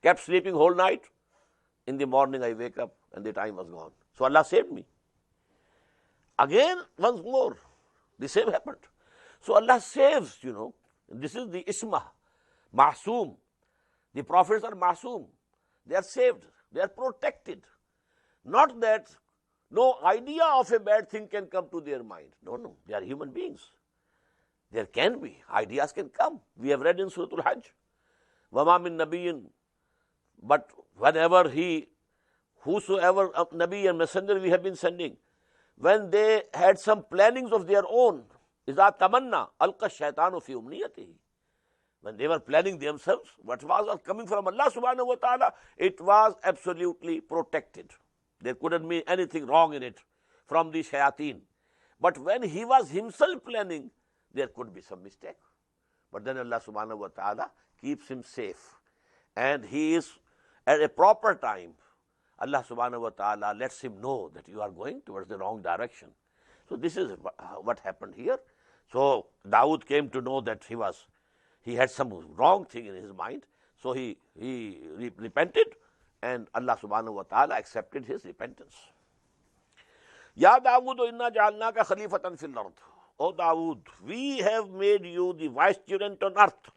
Kept sleeping whole night. In the morning I wake up and the time was gone. So Allah saved me. Again, once more, the same happened. So Allah saves, you know. This is the isma, ma'soom. The prophets are ma'soom. They are saved. They are protected. Not that no idea of a bad thing can come to their mind. No. They are human beings. There can be. Ideas can come. We have read in Surah Al-Hajj. وَمَا مِن نَبِيٍّ. But whosoever Nabi and Messenger we have been sending, when they had some plannings of their own, إِذَا تَمَنَّا أَلْقَى الشَّيْطَانُ فِي أُمْنِيَّتِهِ. When they were planning themselves, what was coming from Allah subhanahu wa ta'ala, it was absolutely protected. There couldn't be anything wrong in it from the shayateen. But when he was himself planning, there could be some mistake. But then Allah subhanahu wa ta'ala keeps him safe. And he is, at a proper time, Allah subhanahu wa ta'ala lets him know that you are going towards the wrong direction. So this is what happened here. So Dawood came to know that he had some wrong thing in his mind. So he repented, and Allah subhanahu wa ta'ala accepted his repentance. Ya Dawood inna ja'alnaka khalifatan fil ard. O Dawood, we have made you the vicegerent on earth.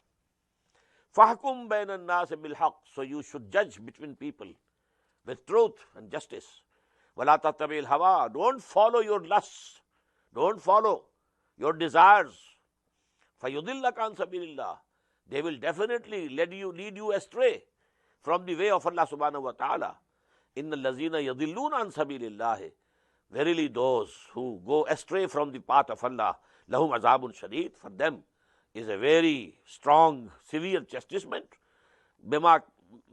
فَحْكُمْ بَيْنَ النَّاسِ بِالْحَقِّ. So you should judge between people with truth and justice. وَلَا تَتَّبِعِ الْهَوَىٰ. Don't follow your lusts. Don't follow your desires. فَيُضِلَّكَ عَنْ سَبِيلِ اللَّهِ. They will definitely lead you astray from the way of Allah subhanahu wa ta'ala. إِنَّ الَّذِينَ يَضِلُّونَ عَنْ سَبِيلِ اللَّهِ. Verily those who go astray from the path of Allah, لَهُمْ عَذَابٌ شَدِيدٌ. For them is a very strong, severe chastisement. بِمَا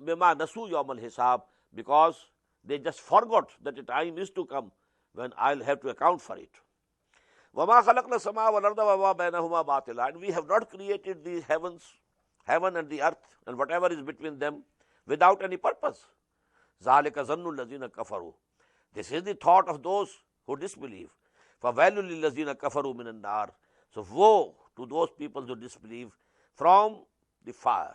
نَسُوا يَوْمَ الْحِسَابِ. Because they just forgot that a time is to come when I'll have to account for it. وَمَا خَلَقْنَا السَّمَاءَ وَالْأَرْضَ وَمَا بَيْنَهُمَا بَاطِلًا. And we have not created the heaven and the earth and whatever is between them without any purpose. ذَلِكَ ظَنُّ الَّذِينَ كَفَرُوا. This is the thought of those who disbelieve. فَوَيْلٌ لِلَّذِينَ كَفَرُوا مِنَ النَّارِ. So woe to those people who disbelieve from the fire.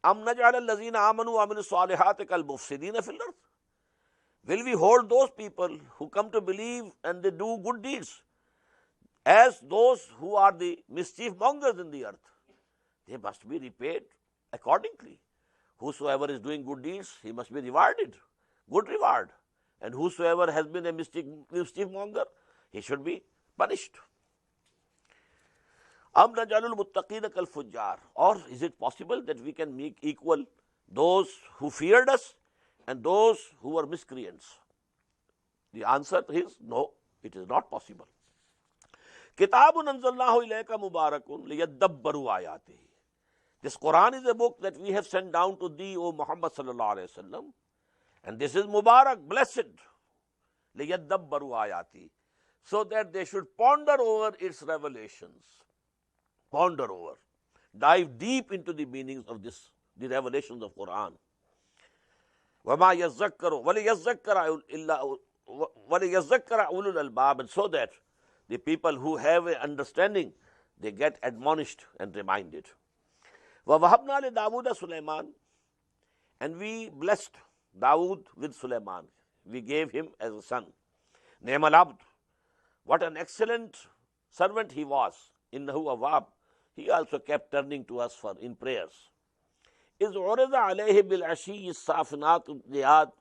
أَمْ نَجْعَلَ الَّذِينَ آمَنُوا وَعَمِلُوا الصَّالِحَاتِ كَالْمُفْسِدِينَ فِي الْأَرْضِ. Will we hold those people who come to believe and they do good deeds as those who are the mischief mongers in the earth? They must be repaid accordingly. Whosoever is doing good deeds, he must be rewarded, good reward. And whosoever has been a mischief monger, he should be punished. أَمْ نَجْعَلُ الْمُتَّقِينَ كَالْفُجَّارِ. Or is it possible that we can make equal those who feared us and those who were miscreants? The answer is no, it is not possible. كِتَابٌ أَنزَلْنَاهُ إِلَيْكَ مُبَارَكٌ لِيَدَّبَّرُوا آيَاتِهِ. This Quran is a book that we have sent down to thee, O Muhammad sallallahu alayhi wa sallam. And this is Mubarak, blessed, لِيَدَّبَّرُوا آيَاتِهِ, so that they should ponder over its revelations. Ponder over, dive deep into the meanings of this, the revelations of Quran. وَمَا يَذَّكَّرُ وَلِيَذَّكَّرَ أُولُو الْأَلْبَابِ. And so that the people who have an understanding, they get admonished and reminded. وَوَهَبْنَا لِدَاوُودَ سُلَيْمَانَ. And we blessed Dawood with Sulaiman. We gave him as a son. نِعْمَ الْعَبْدُ. What an excellent servant he was. إِنَّهُ أَوَّابٌ. He also kept turning to us in prayers. إِذْ عُرِضَ عَلَيْهِ بِالْعَشِيِّ الصَّافِنَاتُ الضِّيَادُ.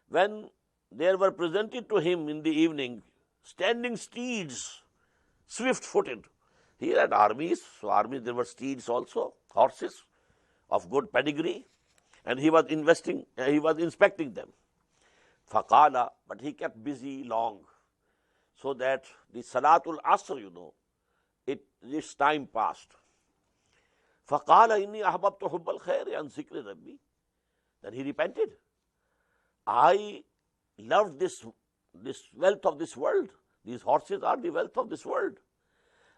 When there were presented to him in the evening standing steeds, swift-footed. He had armies, so armies there were steeds also, horses of good pedigree, and he was inspecting them. فَقَالَ. But he kept busy long, so that the Salatul Asr, its time passed. فَقَالَ إِنِّي أَحْبَبْتُ حُبَّ الْخَيْرِ عَنْ ذِكْرِ رَبِّي. Then he repented. I loved this wealth of this world. These horses are the wealth of this world.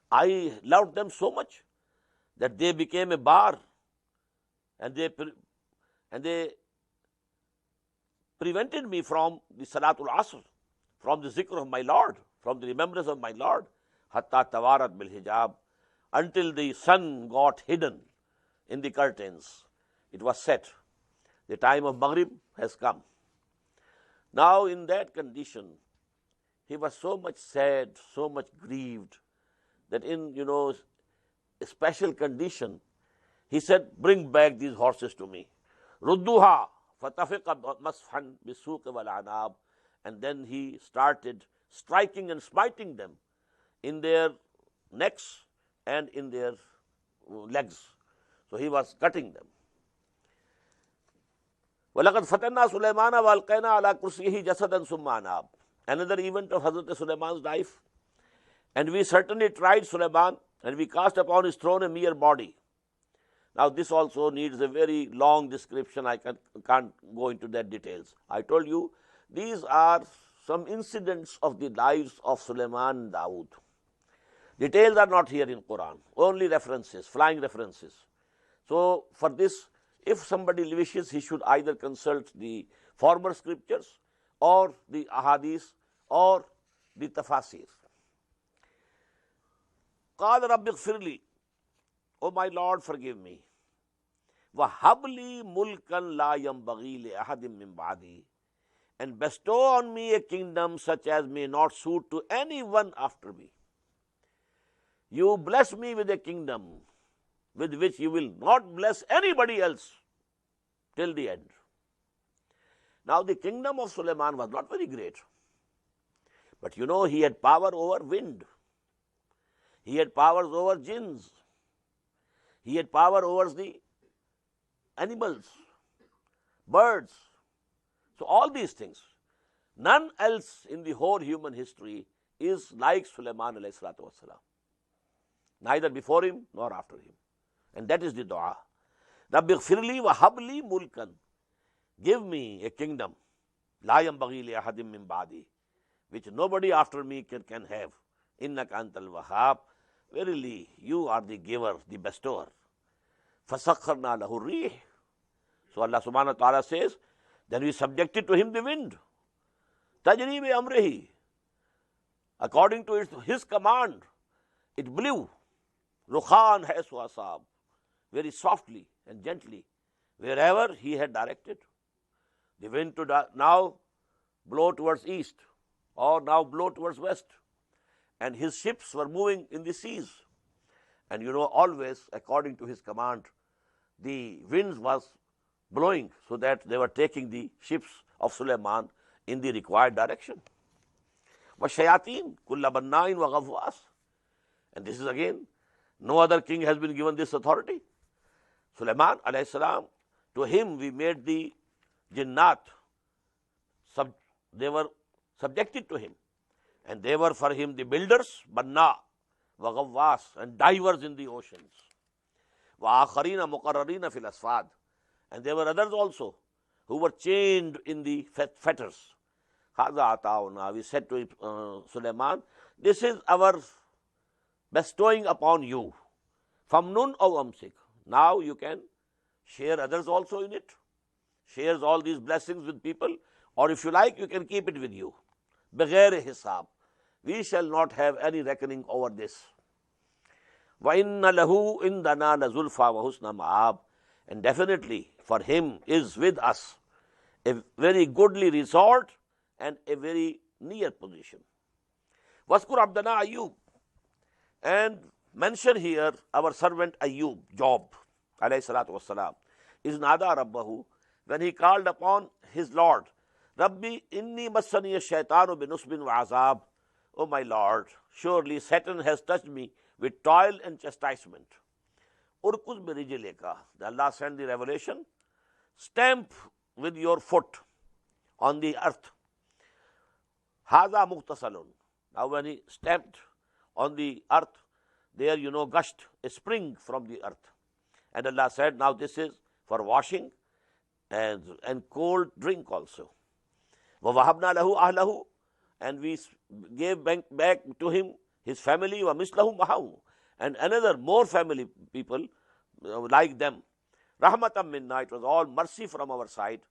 I loved them so much that they became a bar, and they prevented me from the Salatul Asr, from the zikr of my Lord, from the remembrance of my Lord. Hatta tawarat bil hijab. Until the sun got hidden in the curtains. It was set. The time of Maghrib has come. Now in that condition, he was so much sad, so much grieved, that in, a special condition, he said, bring back these horses to me. Rudduha fatafiqa masfan bisuq wal anab. And then he started striking and smiting them in their necks and in their legs. So he was cutting them. وَلَقَدْ فَتَنَّا سُلَيْمَانَ وَأَلْقَيْنَا عَلَى كُرْسِيِّهِ جَسَدًا ثُمَّ أَنَابَ. Another event of Hazrat Sulaiman's life. And we certainly tried Sulaiman, and we cast upon his throne a mere body. Now this also needs a very long description. I can't go into that details. I told you, these are some incidents of the lives of Sulaiman and Dawood. Details are not here in Quran, only references, flying references. So for this, if somebody wishes, he should either consult the former scriptures or the ahadith or the tafasir. قَالَ رَبِّ اغْفِرْ لِي. O my Lord, forgive me. وَهَبْ لِي مُلْكًا لَا يَنْبَغِي لِأَحَدٍ مِّن بَعْدِي. And bestow on me a kingdom such as may not suit to anyone after me. you bless me with a kingdom with which you will not bless anybody else till the end. Now the kingdom of Sulaiman was not very great. But you know, he had power over wind. He had powers over jinns. He had power over the animals, birds. So all these things. None else in the whole human history is like Sulaiman alayhi salatu wassalam. Neither before him nor after him. And that is the dua. Rabbi ghfirli wa habli mulkan. Give me a kingdom. La yanbaghi li ahadim min ba'di, which nobody after me can have. Innaka antal wahhab. Verily, you are the giver, the bestower. Fasakharna lahu rih. So Allah subhanahu wa ta'ala says, then we subjected to him the wind. Tajri bi amrihi. According to his command, it blew. Rukhan haisu asab. Very softly and gently, wherever he had directed. The wind to now blow towards east, or now blow towards west. And his ships were moving in the seas. And you know, always according to his command, the winds was blowing so that they were taking the ships of Sulaiman in the required direction. وَالشَّيَاطِينَ كُلَّ بَنَّاءٍ وَغَوَّاصٍ. And this is again, no other king has been given this authority. Sulaiman alayhi salam, to him we made the jinnat. They were subjected to him. And they were for him the builders, banna, wa ghawwas, and divers in the oceans. Wa akharina muqarrarina fil As-Saffat. And there were others also who were chained in the fetters. Hadha ata'una. We said to Sulaiman, this is our bestowing upon you. Famnun aw amsik. Now you can share others also in it. Shares all these blessings with people. Or if you like, you can keep it with you. Bighair hisab. We shall not have any reckoning over this. وَإِنَّ لَهُ إِنْدَنَا لَزُلْفَى وَحُسْنَ مَآبٍ. And definitely for him is with us a very goodly resort and a very near position. وَاسْكُرْ عَبْدَنَا Ayyub. And mention here our servant Ayyub, Job, alayhi salatu wassalam, is nada rabbahu, when he called upon his Lord. Rabbi inni massani ash-shaytanu binusbin wa azab. O my Lord, surely Satan has touched me with toil and chastisement. Urkuz birijlika. Allah sent the revelation. Stamp with your foot on the earth. Haza muqtasalun. Now when he stamped on the earth, there gushed a spring from the earth. And Allah said, now this is for washing and cold drink also. وَوَهَبْنَا لَهُ أَهْلَهُ. And we gave back to him his family, وَمِثْلَهُمْ مَعَهُ. And another more family people like them. Rahmatam minna. It was all mercy from our side.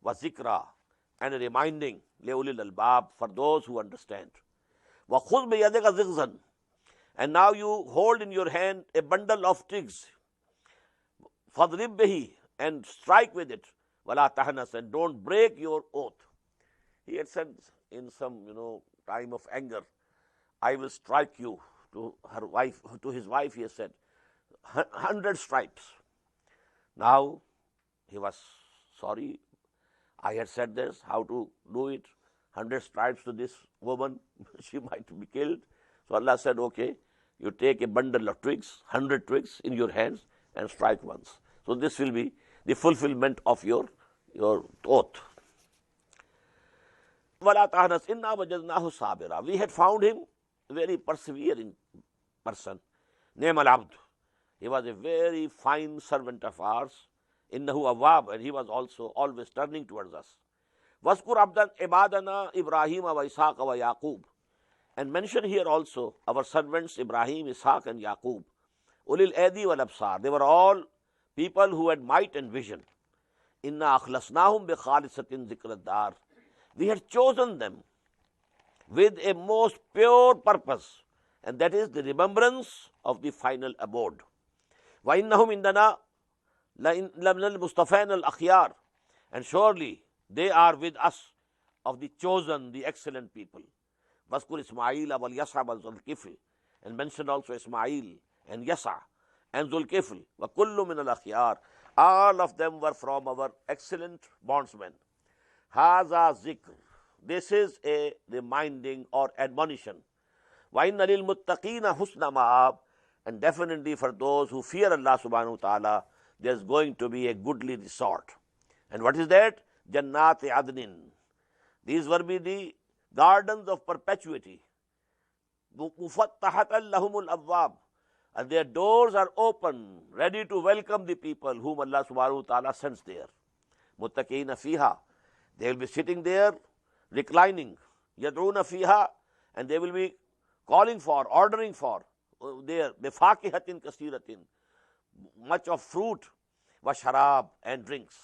وَذِكْرَى. And a reminding, لِأُولِي الْأَلْبَابِ, for those who understand. وَخُذْ بِيَدِكَ ضِغْزًا. And now you hold in your hand a bundle of twigs. فَضْرِبْ بِهِ. And strike with it. وَلَا تَحْنَسْ. And don't break your oath. He had said in some, time of anger, I will strike you. To his wife, he has said, 100 stripes. Now, he was sorry. I had said this, how to do it. 100 stripes to this woman, she might be killed. So Allah said, okay, you take a bundle of twigs, 100 twigs in your hands and strike once. So this will be the fulfillment of your oath. وَلَا تَحْنَسْ إِنَّا وَجَدْنَاهُ صَابِرًا. We had found him a very persevering person. Ni'mal abd. He was a very fine servant of ours. Innahu awwab. And he was also always turning towards us. وَاسْكُرْ عَبْدًا عِبَادَنَا إِبْرَاهِيمَ وَإِسْحَاقَ وَيَعْقُوبَ. And mention here also our servants Ibrahim, Ishaq and Yaqub. Ulil Adi wal Absar. They were all people who had might and vision. Inna akhlasnahum bi khalisatin zikrad dar. We had chosen them with a most pure purpose, and that is the remembrance of the final abode. وَإِنَّهُمْ إِنَّنَا لَمِنَ الْمُصْطَفَيْنَ الْأَخْيَارِ. And surely they are with us of the chosen, the excellent people. وَاسْكُرْ إِسْمَعِيلَ وَالْيَسْعَ وَالْكِفْلِ. and mentioned also Ismail and Yasa and Zulkifl, wa kullu min al-akhyar. All of them were from our excellent bondsmen. Haza zikr. This is a reminding or admonition. Wa inna lil muttaqina husna ma'ab. And definitely for those who fear Allah subhanahu wa ta'ala, there's going to be a goodly resort. And what is that? Jannat adnin. These will be the gardens of perpetuity. Mufattahatan lahumul abwab. And their doors are open, ready to welcome the people whom Allah subhanahu wa ta'ala sends there. Muttaqina fiha. They will be sitting there, reclining. Yad'una fiha. And they will be calling for, ordering for, there, bifakihatin kasiratin, much of fruit, wa sharab, and drinks.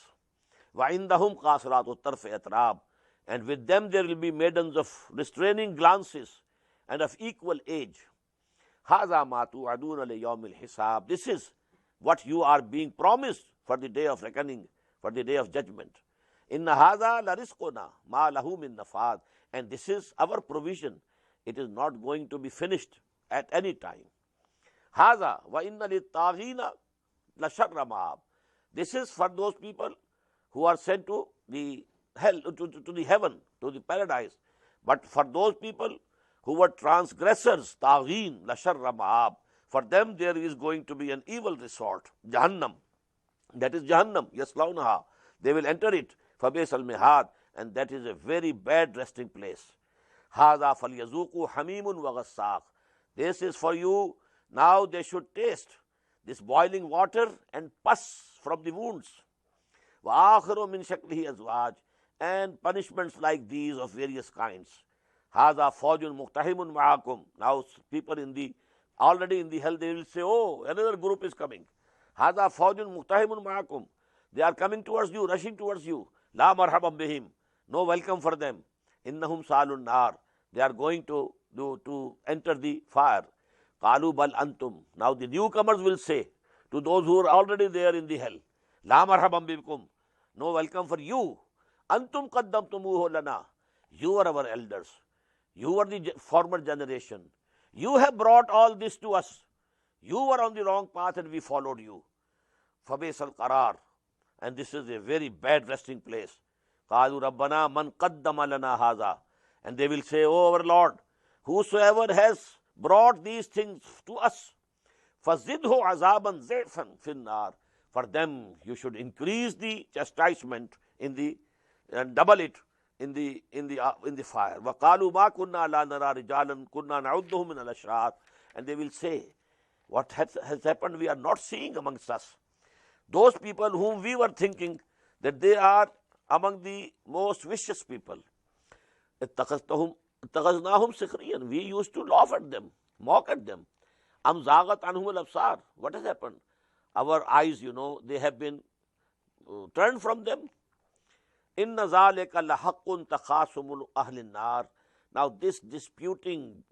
Wa indahum qasiratu tarfi atrab. And with them there will be maidens of restraining glances and of equal age. Haza ma tu'aduna li yawmil hisab. This is what you are being promised for the day of reckoning, for the day of judgment. Inna haza la rizquna ma lahu min nafad. And this is our provision. It is not going to be finished at any time. Haza wa inna lit-taghina la sharra ma'ab. This is for those people who are sent to the hell, to the heaven, to the paradise. But for those people who were transgressors, taghin, la sharra ma'ab, for them there is going to be an evil resort, Jahannam. That is Jahannam, yaslaunaha. They will enter it, fabis al-mihad, and that is a very bad resting place. Haza falyazuqu hamimun wa ghassaq. This is for you. Now they should taste this boiling water and pus from the wounds. Wa akharu min shaklihi azwaj. And punishments like these of various kinds. Haza fawjun muqtahimun ma'akum. Now people already in the hell, they will say, oh, another group is coming. Haza fawjun muqtahimun ma'akum. They are coming towards you, rushing towards you. La marhaban bihim. No welcome for them. Innahum salun nar. They are going to enter the fire. Qalu bal antum. Now the newcomers will say to those who are already there in the hell, La marhaban bikum. No welcome for you. Antum qaddamtumuhu lana. You are our elders. You are the former generation. You have brought all this to us. You were on the wrong path and we followed you. Fabis al-qarar. And this is a very bad resting place. Qalu rabbana man qaddama lana haza. And they will say, oh our Lord, whosoever has brought these things to us, fazidhu azaban zayfan finnar. For them you should increase the chastisement and double it in the fire. وَقَالُوا مَا كُنَّا لَا نَرَى رِجَالًا كُنَّا نَعُدُّهُمْ مِنَ الْأَشْرَارِ. And they will say, what has happened we are not seeing amongst us. Those people whom we were thinking that they are among the most vicious people. اتَّخَذْنَاهُمْ سِخْرِيًّا. We used to laugh at them, mock at them. أَمْ زَاغَتْ عَنْهُمُ الْأَبْصَارِ. What has happened? Our eyes, they have been turned from them. إِنَّ ذَلِكَ لَحَقٌّ تَخَاصُمُ أَهْلِ النَّارِ. Now this disputing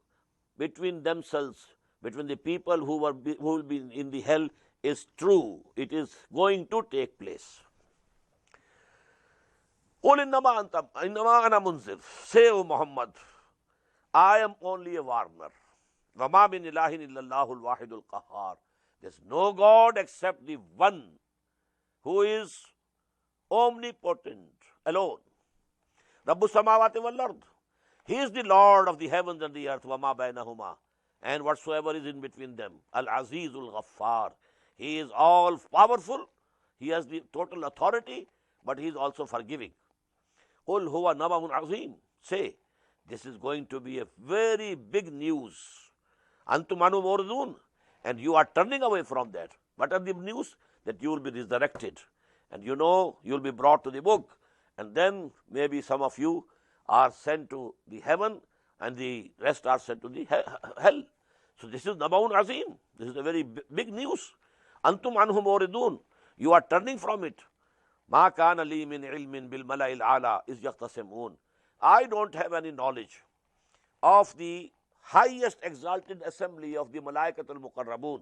between themselves, between the people who will be in the hell is true. It is going to take place. قُلْ إِنَّمَا أَنَا مُنذِرٌ. Say, O Muhammad, I am only a warner. وَمَا مِنْ إِلَٰهٍ إِلَّا اللَّهُ الْوَاحِدُ الْقَهَّارُ. There is no God except the one who is omnipotent, alone. Rabbu samawati wal ard. He is the Lord of the heavens and the earth. وَمَا بَيْنَهُمَا. And whatsoever is in between them. Al-Azizul Ghaffar. He is all powerful. He has the total authority, but he is also forgiving. قُلْ هُوَ نَبَأٌ عَظِيمٌ. Say, this is going to be a very big news. أَنْتُمْ عَنْهُ مُعْرِضُونَ. And you are turning away from that. What are the news? That you will be resurrected. And you will be brought to the book. And then maybe some of you are sent to the heaven and the rest are sent to the hell. So this is Nabaun Azim. This is a very big news. Antum anhum muridun. You are turning from it. Ma kana li min ilmin bil mala'il ala is yaqtasimun. I don't have any knowledge of the highest exalted assembly of the Malaikatul Muqarrabun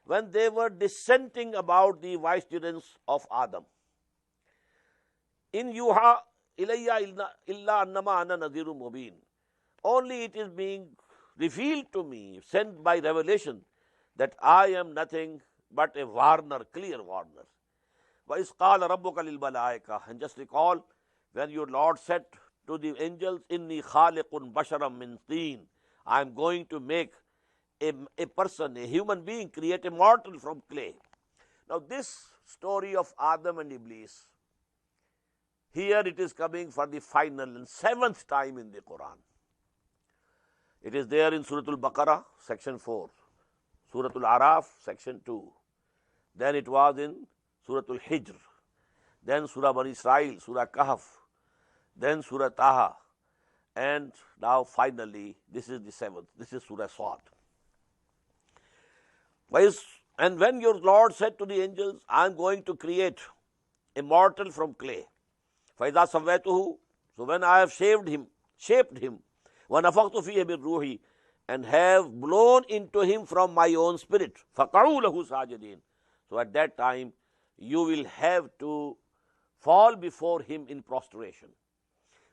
when they were dissenting about the vicegerents of Adam. In yuha ilayya illa annama ana nadhirun mubin. Only it is being revealed to me, sent by revelation, that I am nothing but a warner, clear warner. وَإِذْ قَالَ رَبُّكَ لِلْمَلَائِكَةِ, and just recall when your Lord said to the angels, إِنِّي خَالِقٌ بَشَرًا مِّن طِينٍ, I am going to make a person, a human being, create a mortal from clay. Now this story of Adam and Iblis, here it is coming for the final and seventh time in the Quran. It is there in Surah Al-Baqarah, section 4, Surah Al-Araf, section 2. Then it was in Surah Al-Hijr, then Surah Bani Israel, Surah Kahf, then Surah Taha, and now finally, this is the seventh, this is Surah Saad. And when your Lord said to the angels, I am going to create a mortal from clay. فَإِذَا سَوَّيْتُهُ, so when I have shaped him, وَنَفَخْتُ فِيهِ مِنْ رُوحِي, and have blown into him from my own spirit, فَقَعُوا لَهُ سَاجِدِينَ, so at that time you will have to fall before him in prostration.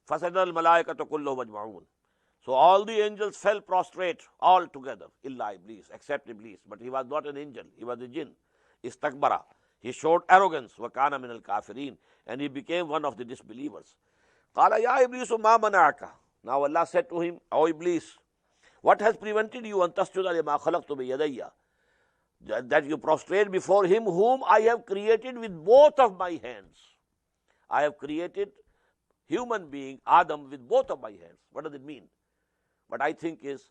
فَسَجَدَ الْمَلَائِكَةُ كُلُّهُمْ أَجْمَعُونَ, so all the angels fell prostrate all together, illa Iblis, except Iblis, but he was not an angel, he was a jinn. Istakbara, he showed arrogance, وَكَانَ مِنَ الْكَافِرِينَ, and he became one of the disbelievers. قَالَ يَا إِبْلِيسُ مَا مَنَعَكَ, now Allah said to him, O Iblis, what has prevented you أَن تَسْجُدَ لِمَا خَلَقْتُ بِيَدَيَّ, that you prostrate before him whom I have created with both of my hands. I have created human being, Adam, with both of my hands. What does it mean? What I think is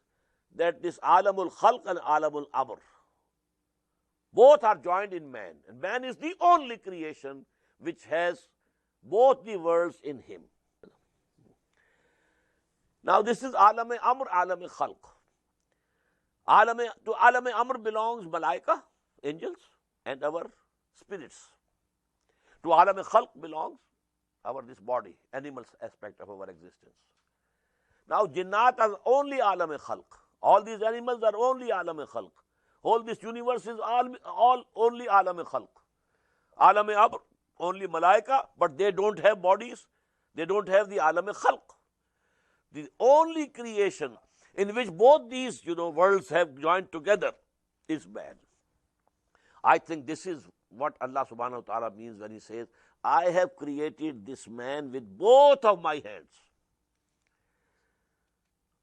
that this alamul khalq and alamul amr, both are joined in man, and man is the only creation which has both the worlds in him. Now this is alam amr, alam khalq. To alam amr belongs malaika, angels, and our spirits. To alam khalq belongs our this body, animals aspect of our existence. Now jinnat are only alam khalq. All these animals are only alam khalq. All this universe is all only alam khalq. Alam amr, only malaika, but they don't have bodies. They don't have the alam khalq. The only creation in which both these worlds have joined together is man. I think this is what Allah subhanahu wa ta'ala means when he says, I have created this man with both of my hands.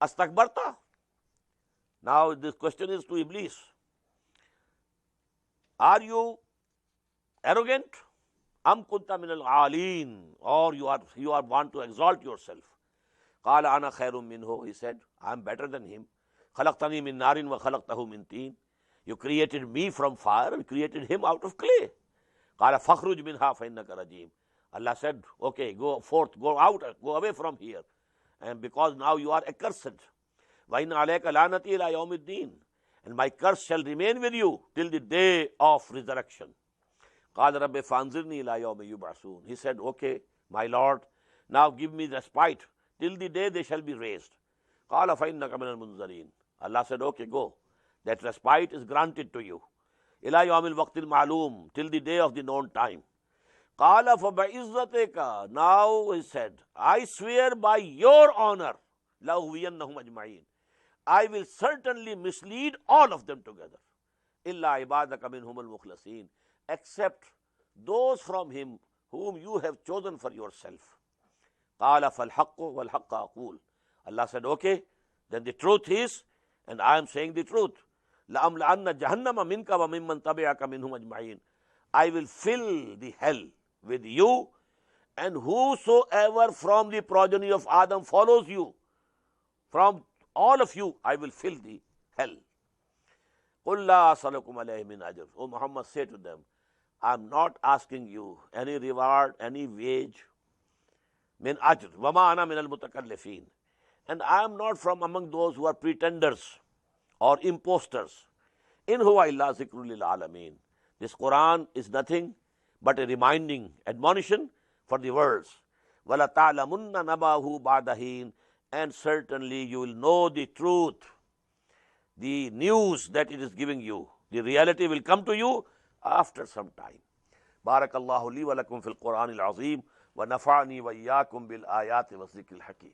Astakbarta. Now this question is to Iblis. Are you arrogant? Am kunta min al-aalin, or you are want to exalt yourself. Qala ana khairum minhu, he said, I am better than him. Khalaqtani min narin wa khalaqtahu min teen. You created me from fire and created him out of clay. Qala fakhruj minha fa innaka rajim. Allah said, okay, go forth, go out, go away from here. And because now you are accursed. Wa inna alayka lanati ila yawmiddin, and my curse shall remain with you till the day of resurrection. Qala rabbi fanzirni ila yawmi yub'asun. He said, okay, my Lord, now give me respite till the day they shall be raised. Qala fa innaka min al-munzarin. Allah said, okay, go. That respite is granted to you. Ila yawmil waqtil ma'loom, till the day of the known time. Qala fa bi'izzatika. Now he said, I swear by your honor, la'uhwiyannahum ajma'in, I will certainly mislead all of them together. Illa ibadaka minhum al-mukhlasin, except those from him whom you have chosen for yourself. Qala fal haqqu wal haqqa aqul. Allah said, okay, then the truth is, and I am saying the truth, لَأَمْلَأَنَّ جَهَنَّمَ مِنْكَ وَمِمَّنْ تَبِعَكَ مِنْهُمْ أَجْمَعِينَ. I will fill the hell with you, and whosoever from the progeny of Adam follows you, from all of you, I will fill the hell. قُلْ لَا أَسْأَلُكُمْ عَلَيْهِ مِنْ أَجْرٍ. O Muhammad, say to them, I am not asking you any reward, any wage. مِنْ أَجْرٍ وَمَا أَنَا مِنَ الْمُتَكَلِّفِينَ. And I am not from among those who are pretenders or imposters. In huwa illa zikrul lil alamin. This Quran is nothing but a reminding, admonition for the worlds. Wala ta'lamunna nabahu ba'da hin, and certainly you will know the truth, the news that it is giving you. The reality will come to you after some time. Barakallahu li wa lakum fil Quran al-azim wa nafa'ani wa iyyakum bil ayati wa zikril hakim.